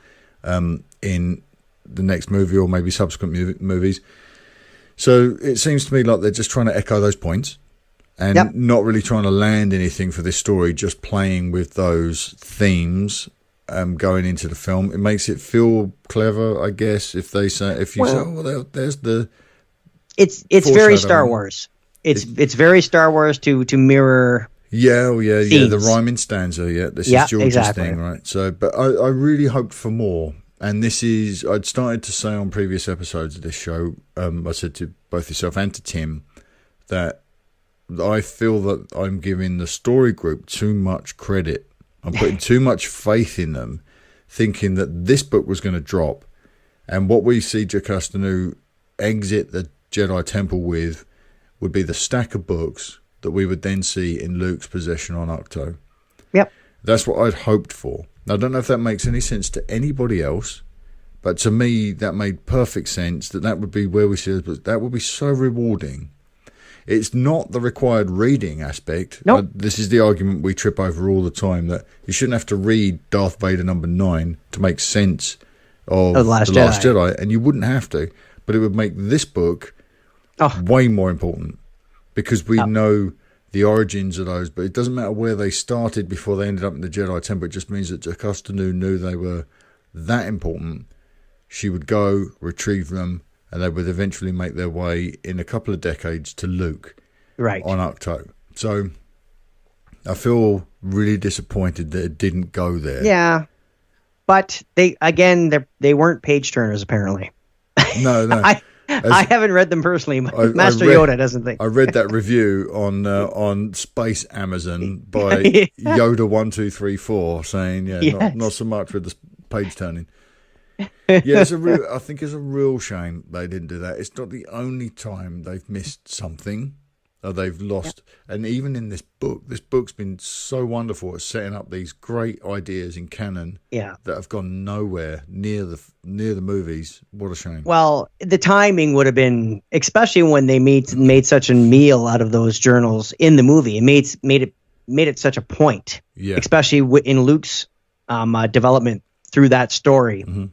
in the next movie or maybe subsequent movies. So it seems to me like they're just trying to echo those points and not really trying to land anything for this story, just playing with those themes going into the film. It makes it feel clever, I guess, if you say, there's the... It's very Star Wars. It's very Star Wars to mirror... the rhyming stanza. Yeah, this is George's thing, right? So, but I really hoped for more, and this is I'd started to say on previous episodes of this show. I said to both yourself and to Tim that I feel that I'm giving the story group too much credit. I'm putting too much faith in them, thinking that this book was going to drop, and what we see Jocasta Nu exit the Jedi Temple with would be the stack of books that we would then see in Luke's possession on Ahch-To. Yep. That's what I'd hoped for. Now, I don't know if that makes any sense to anybody else, but to me, that made perfect sense that would be where we see it. But that would be so rewarding. It's not the required reading aspect. Nope. This is the argument we trip over all the time, that you shouldn't have to read Darth Vader number 9 to make sense of The Last Jedi, and you wouldn't have to, but it would make this book way more important. Because we know the origins of those, but it doesn't matter where they started before they ended up in the Jedi Temple. It just means that Jocasta Nu knew they were that important. She would go, retrieve them, and they would eventually make their way in a couple of decades to Luke on Ahch-To. So I feel really disappointed that it didn't go there. Yeah, but they weren't page turners apparently. No. I haven't read them personally, but Master Yoda doesn't think. I read that review on Space Amazon by Yoda1234 saying, not so much with the page turning. Yeah, I think it's a real shame they didn't do that. It's not the only time they've missed something or they've lost. And even in this book's been so wonderful at setting up these great ideas in canon that have gone nowhere near the movies. What a shame. Well, the timing would have been, especially when they made such a meal out of those journals in the movie. It made it such a point, especially in Luke's development through that story. Mm-hmm.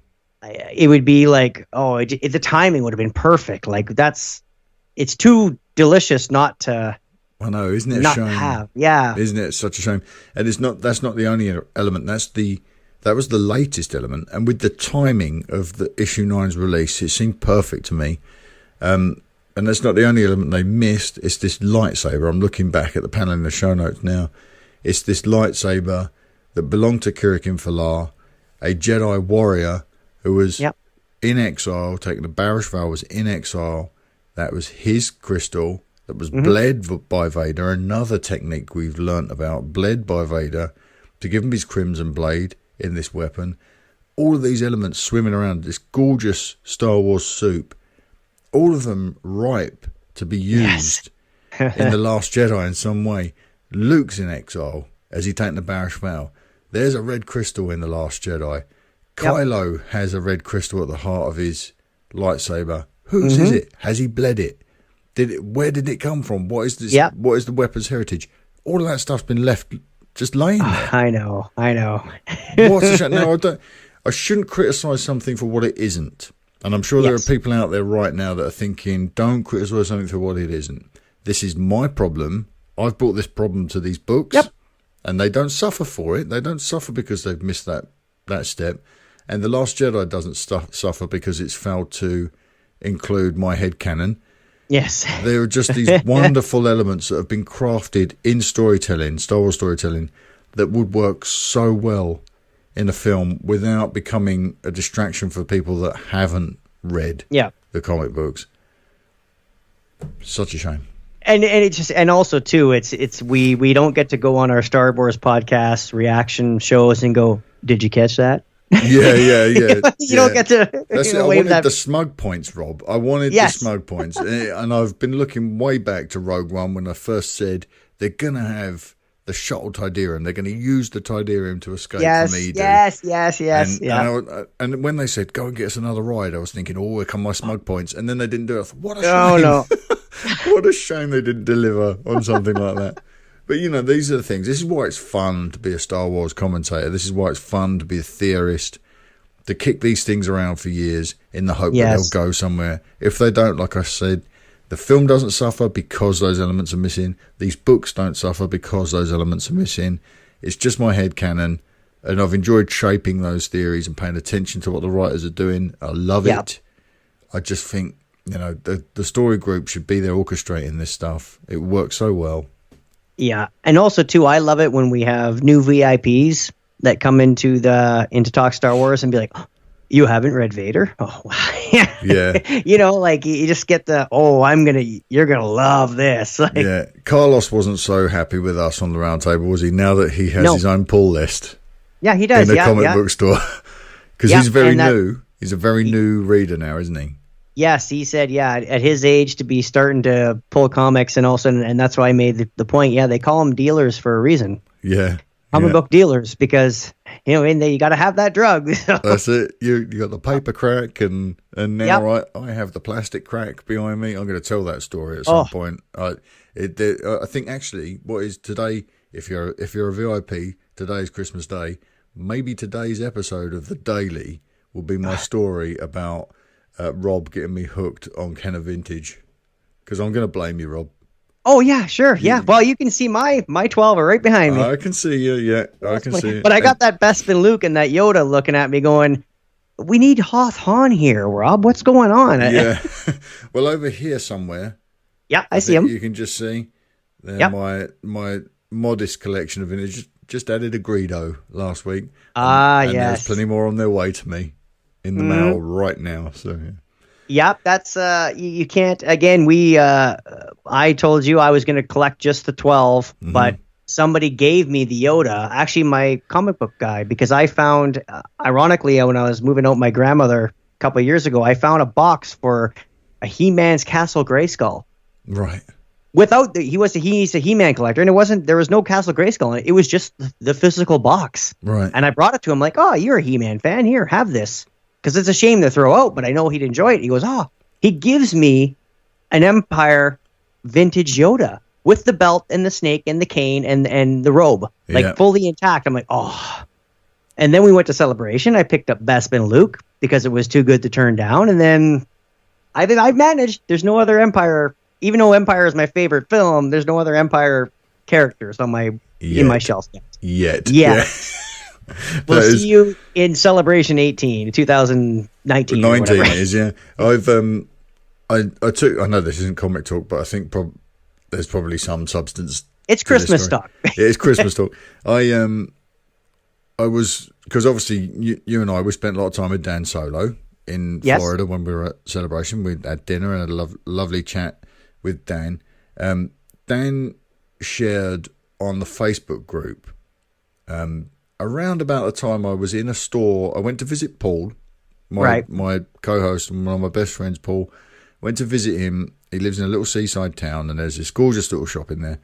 It would be like, the timing would have been perfect. Like it's too delicious not to. I know, isn't it a shame? Have, isn't it such a shame? And that's not the only element. That's the That was the latest element, and with the timing of the issue 9's release, it seemed perfect to me. And that's not the only element they missed. It's this lightsaber. I'm looking back at the panel in the show notes now. It's this lightsaber that belonged to Kirikin Falar, a Jedi warrior who was in exile, taken to Barish Val, was in exile. That was his crystal that was bled by Vader. Another technique we've learnt about, bled by Vader to give him his crimson blade in this weapon. All of these elements swimming around this gorgeous Star Wars soup, all of them ripe to be used in The Last Jedi in some way. Luke's in exile as he taken the Barish Val. There's a red crystal in The Last Jedi. Kylo has a red crystal at the heart of his lightsaber. Whose is it? Has he bled it? Where did it come from? What is this? What is the weapon's heritage? All of that stuff's been left just laying there. I know. What's a shame? No, I shouldn't criticise something for what it isn't. And I'm sure there are people out there right now that are thinking, don't criticise something for what it isn't. This is my problem. I've brought this problem to these books. And they don't suffer for it. They don't suffer because they've missed that step. And The Last Jedi doesn't suffer because it's failed to include my headcanon. Yes. There are just these wonderful elements that have been crafted in storytelling, Star Wars storytelling, that would work so well in a film without becoming a distraction for people that haven't read the comic books. Such a shame. And it's just, and also too, it's we don't get to go on our Star Wars podcast reaction shows and go, did you catch that? Yeah. You don't get to. That's it. I wanted the smug points, Rob. I wanted the smug points, and I've been looking way back to Rogue One when I first said they're gonna have the shuttle Tidarium. They're going to use the Tidarium to escape from Eden. Yes. And when they said, go and get us another ride, I was thinking, oh, here come my smug points. And then they didn't do it. I thought, what a shame. Oh, no. What a shame they didn't deliver on something like that. But, you know, these are the things. This is why it's fun to be a Star Wars commentator. This is why it's fun to be a theorist, to kick these things around for years in the hope that they'll go somewhere. If they don't, like I said, the film doesn't suffer because those elements are missing. These books don't suffer because those elements are missing. It's just my headcanon, and I've enjoyed shaping those theories and paying attention to what the writers are doing. I love it. I just think, you know, the story group should be there orchestrating this stuff. It works so well. Yeah, and also, too, I love it when we have new VIPs that come into Talk Star Wars and be like, oh, you haven't read Vader? Oh, wow. Yeah. You know, like you just get you're going to love this. Like, yeah. Carlos wasn't so happy with us on the round table, was he? Now that he has his own pull list. Yeah, he does. In the comic book store. Because he's very new. He's a very new reader now, isn't he? Yes, he said, at his age to be starting to pull comics, and also, and that's why I made the point. Yeah, they call them dealers for a reason. Yeah. Comic book dealers, because you got to have that drug. That's it. You got the paper crack, and now I have the plastic crack behind me. I'm going to tell that story at some point. I think actually, what is today? If you're a VIP, today's Christmas Day. Maybe today's episode of the Daily will be my story about Rob getting me hooked on Kenner Vintage, because I'm going to blame you, Rob. Oh, yeah, sure. Yeah. Well, you can see my 12 are right behind me. I can see you. Yeah, I can see it. But I got that Bespin Luke and that Yoda looking at me going, we need Hoth Han here, Rob. What's going on? Yeah. Well, over here somewhere. Yeah, I see him. You can just see my modest collection of vintage. Just added a Greedo last week. And there's plenty more on their way to me in the mail right now. So, yeah. Yep, that's you can't. Again, I told you I was going to collect just the 12, but somebody gave me the Yoda, actually my comic book guy, because I found, ironically, when I was moving out with my grandmother a couple of years ago, I found a box for a He-Man's Castle Grayskull. Right. He's a He-Man collector, and there was no Castle Grayskull in it. It was just the physical box. Right. And I brought it to him like, oh, you're a He-Man fan. Here, have this. Because it's a shame to throw out, but I know he'd enjoy it. He goes, he gives me an Empire vintage Yoda with the belt and the snake and the cane and the robe, fully intact. I'm like, oh. And then we went to Celebration. I picked up Bespin Luke because it was too good to turn down. And then I've managed. There's no other Empire, even though Empire is my favorite film, there's no other Empire characters on in my shelf yet. Yeah. We'll see you in Celebration 18, 2019. 19 it is, yeah. I took. I know this isn't comic talk, but I think there's probably some substance. It's Christmas talk. Yeah, it's Christmas talk. I was, because obviously you and I, we spent a lot of time with Dan Solo in Florida when we were at Celebration. We had dinner and had a lovely chat with Dan. Dan shared on the Facebook group around about the time I was in a store. I went to visit Paul, my co-host and one of my best friends, Paul. Went to visit him. He lives in a little seaside town, and there's this gorgeous little shop in there.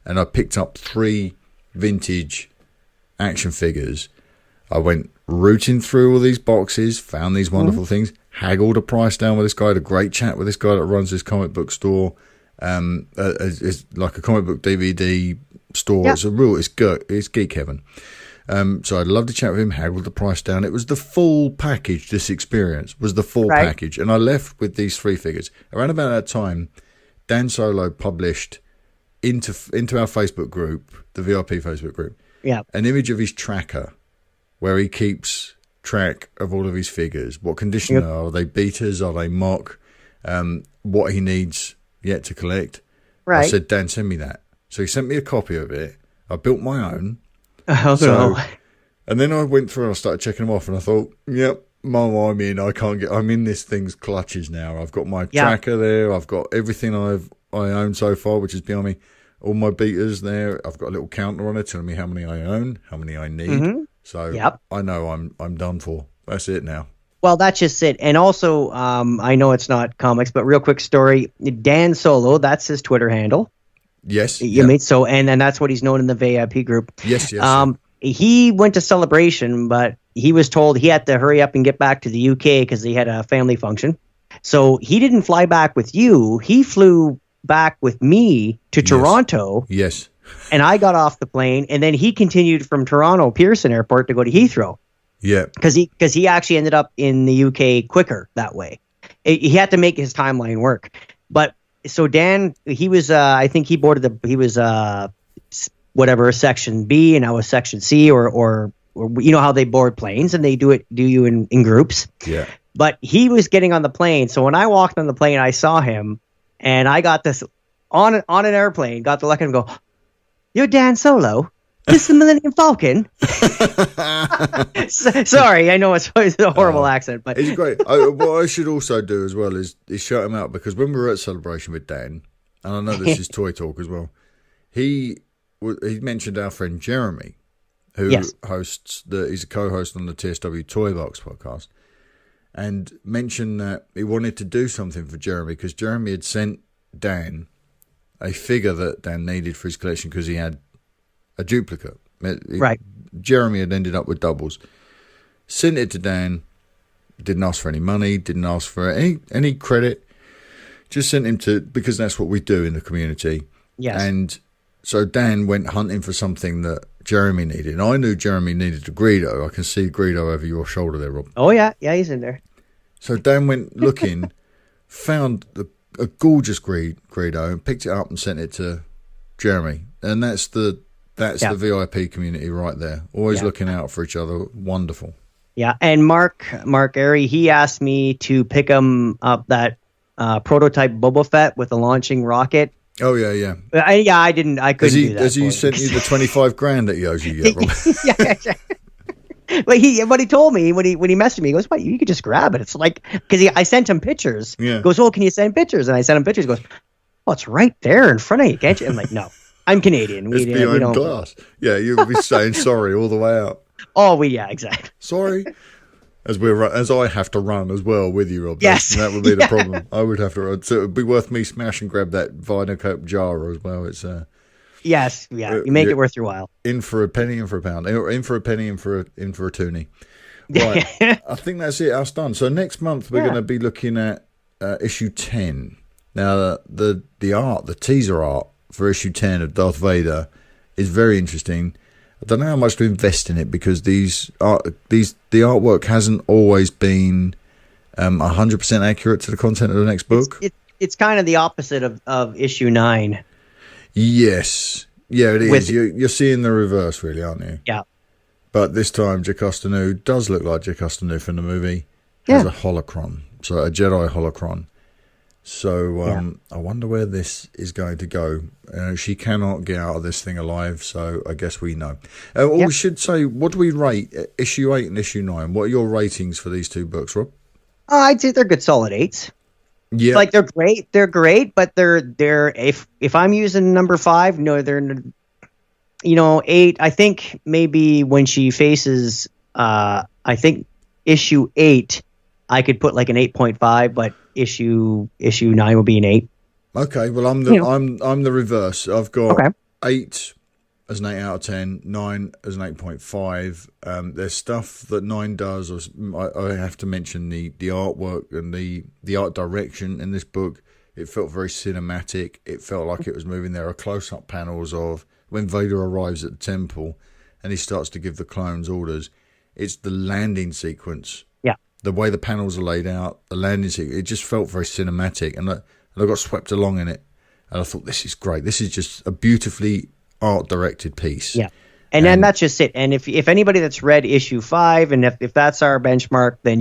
And I picked up 3 vintage action figures. I went rooting through all these boxes, found these wonderful things, haggled the price down with this guy, had a great chat with this guy that runs this comic book store. It's like a comic book DVD store. Yep. It's geek heaven. So I'd love to chat with him, haggled the price down. It was the full package. This experience was the full package. And I left with these 3 figures. Around about that time, Dan Solo published into our Facebook group, the VIP Facebook group, an image of his tracker where he keeps track of all of his figures. What condition are they? Betas? Are they mock? What he needs yet to collect. Right. I said, Dan, send me that. So he sent me a copy of it. I built my own. And then I went through and I started checking them off, and I thought, yep, Mum, I'm in. I'm in this thing's clutches now. I've got my tracker there. I've got everything I own so far, which is behind me. All my beaters there. I've got a little counter on it telling me how many I own, how many I need. Mm-hmm. So I know I'm done for. That's it now. Well, that's just it. And also, I know it's not comics, but real quick story. Dan Solo, that's his Twitter handle. Yes. You mean so, and that's what he's known in the VIP group. Yes. He went to Celebration, but he was told he had to hurry up and get back to the UK because he had a family function. So he didn't fly back with you. He flew back with me to Toronto. Yes. And I got off the plane, and then he continued from Toronto Pearson Airport to go to Heathrow. Yeah. Because he actually ended up in the UK quicker that way. He had to make his timeline work. But so Dan, he was I think he was whatever, section B, and I was section C, or you know how they board planes, and they do you in groups. Yeah. But he was getting on the plane. So when I walked on the plane, I saw him, and I got this on an airplane, got to look at him and go, "You're Dan Solo? This is the Millennium Falcon?" Sorry, I know it's a horrible accent, but it's great. What I should also do as well is shout him out, because when we were at Celebration with Dan, and I know this is Toy Talk as well, he mentioned our friend Jeremy, who hosts he's a co-host on the TSW Toy Box podcast, and mentioned that he wanted to do something for Jeremy because Jeremy had sent Dan a figure that Dan needed for his collection because he had a duplicate. Right. Jeremy had ended up with doubles. Sent it to Dan. Didn't ask for any money. Didn't ask for any credit. Just sent him because that's what we do in the community. Yes. And so Dan went hunting for something that Jeremy needed. And I knew Jeremy needed a Greedo. I can see Greedo over your shoulder there, Rob. Oh, yeah. Yeah, he's in there. So Dan went looking, found a gorgeous Greedo, and picked it up and sent it to Jeremy. And that's the VIP community right there. Always looking out for each other. Wonderful. Yeah, and Mark Airy, he asked me to pick him up that prototype Boba Fett with the launching rocket. Oh yeah. I couldn't do that. Has he sent you the $25,000 that he owes you yet, Rob? Yeah. But he told me when he messaged me, he goes, "What? You could just grab it." It's like, because I sent him pictures. Yeah. He goes, "Oh, can you send pictures?" And I sent him pictures. He goes, "Oh, it's right there in front of you, can't you?" I'm like, "No, I'm Canadian. It's behind glass." Yeah, you'll be saying sorry all the way out. Oh, exactly. Sorry. As I have to run as well with you, Rob. Yes. That would be the problem. I would have to run. So it would be worth me smash and grab that Vinyl Coke jar as well. It's yes, yeah. You make it worth your while. In for a penny, in for a pound. Or in for a penny, in for a toonie. Right. I think that's it. Us done. So next month we're going to be looking at issue 10. Now the teaser art for issue 10 of Darth Vader is very interesting. I don't know how much to invest in it because the artwork hasn't always been 100% accurate to the content of the next book. It's kind of the opposite of issue 9. Yes. Yeah, it is. You're seeing the reverse, really, aren't you? Yeah. But this time, Jocasta Nu does look like Jocasta Nu from the movie. Has a holocron, so a Jedi holocron. So I wonder where this is going to go. She cannot get out of this thing alive, so I guess we know. We should say, what do we rate issue 8 and issue 9? What are your ratings for these two books, Rob? I'd say they're good solid 8s. Yeah, like they're great, but they're if I'm using number 5, no, they're 8. I think maybe when she faces, I think issue 8, I could put like an 8.5, but issue 9 will be an 8. Okay, well I'm the reverse. I've got 8 as an 8 out of 10, 9 as an 8.5. There's stuff that 9 does. I have to mention the artwork and the art direction in this book. It felt very cinematic. It felt like it was moving. There are close-up panels of when Vader arrives at the temple and he starts to give the clones orders. It's the landing sequence. Yeah. The way the panels are laid out, the landing sequence, it just felt very cinematic. And I got swept along in it. And I thought, this is great. This is just a beautifully art-directed piece. Yeah. And then that's just it. And if anybody that's read issue 5, and if that's our benchmark, then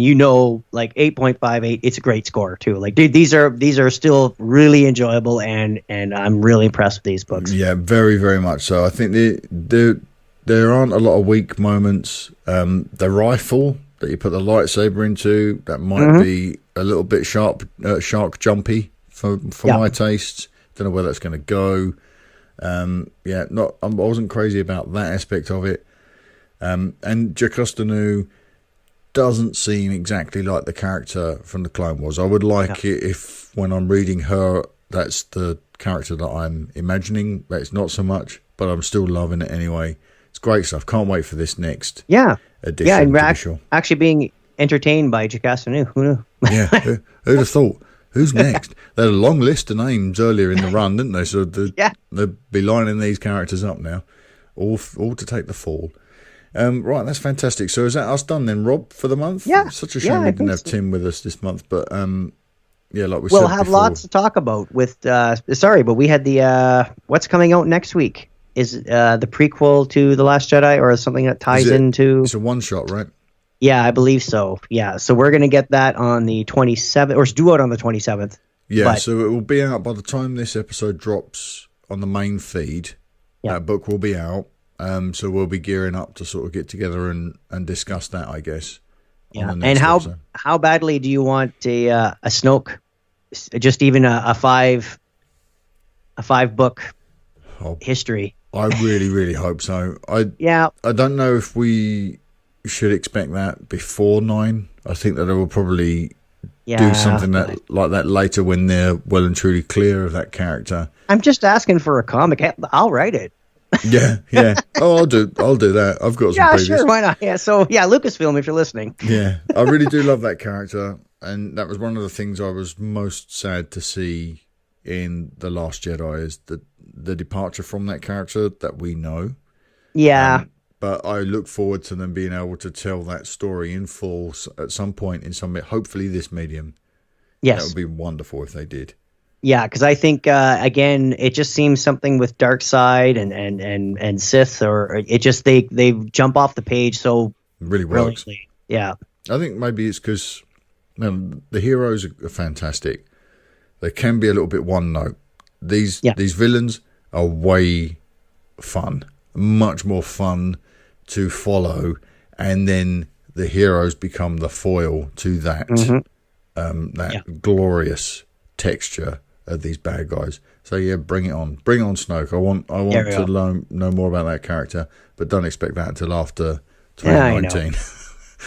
like 8.58, it's a great score too. Like, dude, these are still really enjoyable, and I'm really impressed with these books. Yeah, very, very much so. I think there aren't a lot of weak moments. The rifle that you put the lightsaber into, that might be a little bit shark jumpy for my tastes. Don't know where that's going to go. I wasn't crazy about that aspect of it. And Jocasta Nu doesn't seem exactly like the character from the Clone Wars. I would like it if, when I'm reading her, that's the character that I'm imagining. But it's not so much, but I'm still loving it anyway. It's great stuff. Can't wait for this next edition. Yeah, and actually being entertained by Jocasta Nu. Who knew? Yeah, who'd have thought? Who's next? They had a long list of names earlier in the run, didn't they? So they'll be lining these characters up now, all to take the fall. Right, that's fantastic. So is that us done then, Rob, for the month? Yeah. It's such a shame we didn't have Tim with us this month, but like we said before. We'll have lots to talk about with, but we had the, what's coming out next week? Is the prequel to The Last Jedi or something that ties into... It's a one-shot, right? Yeah, I believe so. Yeah, so we're going to get that on the 27th, or it's due out on the 27th. Yeah, so it will be out by the time this episode drops on the main feed. That book will be out. So we'll be gearing up to sort of get together and discuss that, I guess. Yeah, and how badly do you want a Snoke? Just even a five book history. I really, really hope so. I don't know if we should expect that before 9. I think that they will probably do something like that later when they're well and truly clear of that character. I'm just asking for a comic. I'll write it. Yeah. Oh, I'll do that. I've got some previous. Yeah, sure, why not? Yeah, so Lucasfilm, if you're listening. Yeah, I really do love that character, and that was one of the things I was most sad to see in The Last Jedi is the departure from that character that we know. Yeah. But I look forward to them being able to tell that story in full at some point in hopefully this medium. Yes. That would be wonderful if they did. Yeah, because I think, again, it just seems something with Dark Side and Sith, or it just, they jump off the page so really works. Brilliantly. Yeah. I think maybe it's because the heroes are fantastic. They can be a little bit one note. These villains are way fun, much more fun to follow, and then the heroes become the foil to that glorious texture of these bad guys. So bring it on Snoke. I want to know more about that character, but don't expect that until after 2019.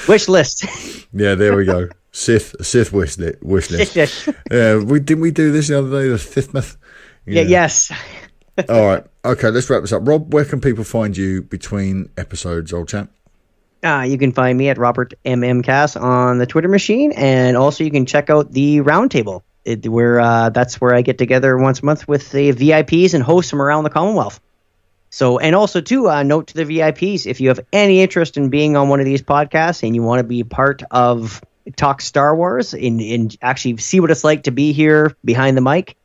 Wish list. Yeah, there we go. Sith wish list. Yeah, didn't we do this the other day? The Sith myth. Yeah. Yes. All right. Okay, let's wrap this up. Rob, where can people find you between episodes, old chap? You can find me at Robert MMCast on the Twitter machine, and also you can check out the Roundtable. That's where I get together once a month with the VIPs and host them around the Commonwealth. So, and also too, note to the VIPs, if you have any interest in being on one of these podcasts and you want to be part of Talk Star Wars and actually see what it's like to be here behind the mic,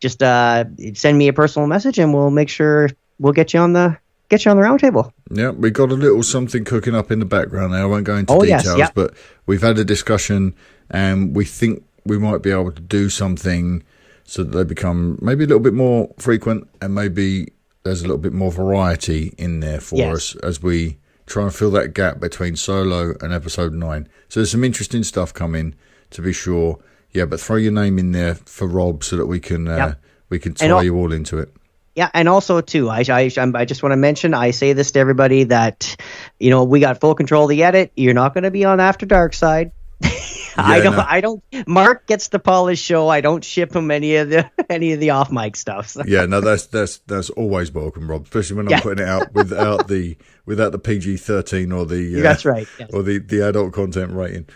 just send me a personal message and we'll make sure we'll get you on the get you on the roundtable. Yeah, we got a little something cooking up in the background there. I won't go into details, yes, but we've had a discussion and we think we might be able to do something so that they become maybe a little bit more frequent and maybe there's a little bit more variety in there for us as we try and fill that gap between Solo and episode 9. So there's some interesting stuff coming, to be sure. Yeah, but throw your name in there for Rob so that we can tie you all into it. Yeah, and also too, I just want to mention, I say this to everybody that, we got full control of the edit. You're not going to be on After Dark side. I don't. Mark gets the polished show. I don't ship him any of the off mic stuff. So. Yeah, no, that's always welcome, Rob. Especially when I'm putting it out without the PG-13 or the that's right, yes. or the adult content rating.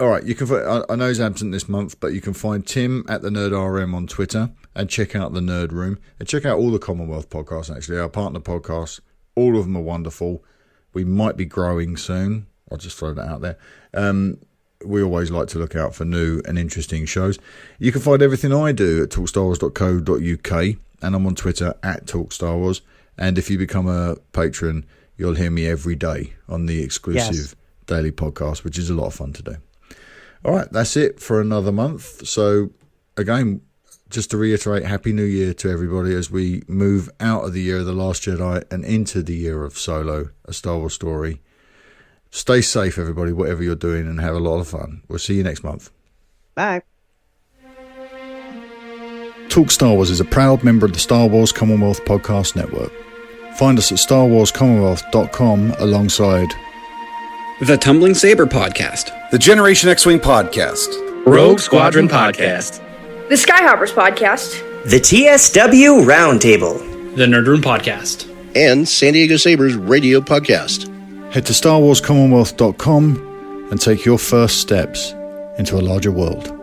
All right, you can. I know he's absent this month, but you can find Tim at the Nerd RM on Twitter and check out the Nerd Room and check out all the Commonwealth podcasts. Actually, our partner podcasts, all of them are wonderful. We might be growing soon. I'll just throw that out there. We always like to look out for new and interesting shows. You can find everything I do at talkstarwars.co.uk, and I'm on Twitter at talkstarwars. And if you become a patron, you'll hear me every day on the exclusive daily podcast, which is a lot of fun to do. All right, that's it for another month. So again, just to reiterate, Happy New Year to everybody as we move out of the year of The Last Jedi and into the year of Solo, a Star Wars story. Stay safe, everybody, whatever you're doing, and have a lot of fun. We'll see you next month. Bye. Talk Star Wars is a proud member of the Star Wars Commonwealth Podcast Network. Find us at StarWarsCommonwealth.com alongside The Tumbling Saber Podcast, the Generation X-Wing Podcast, Rogue Squadron Podcast, the Skyhoppers Podcast, the TSW Roundtable, the Nerd Room Podcast, and San Diego Sabres Radio Podcast. Head to StarWarsCommonwealth.com and take your first steps into a larger world.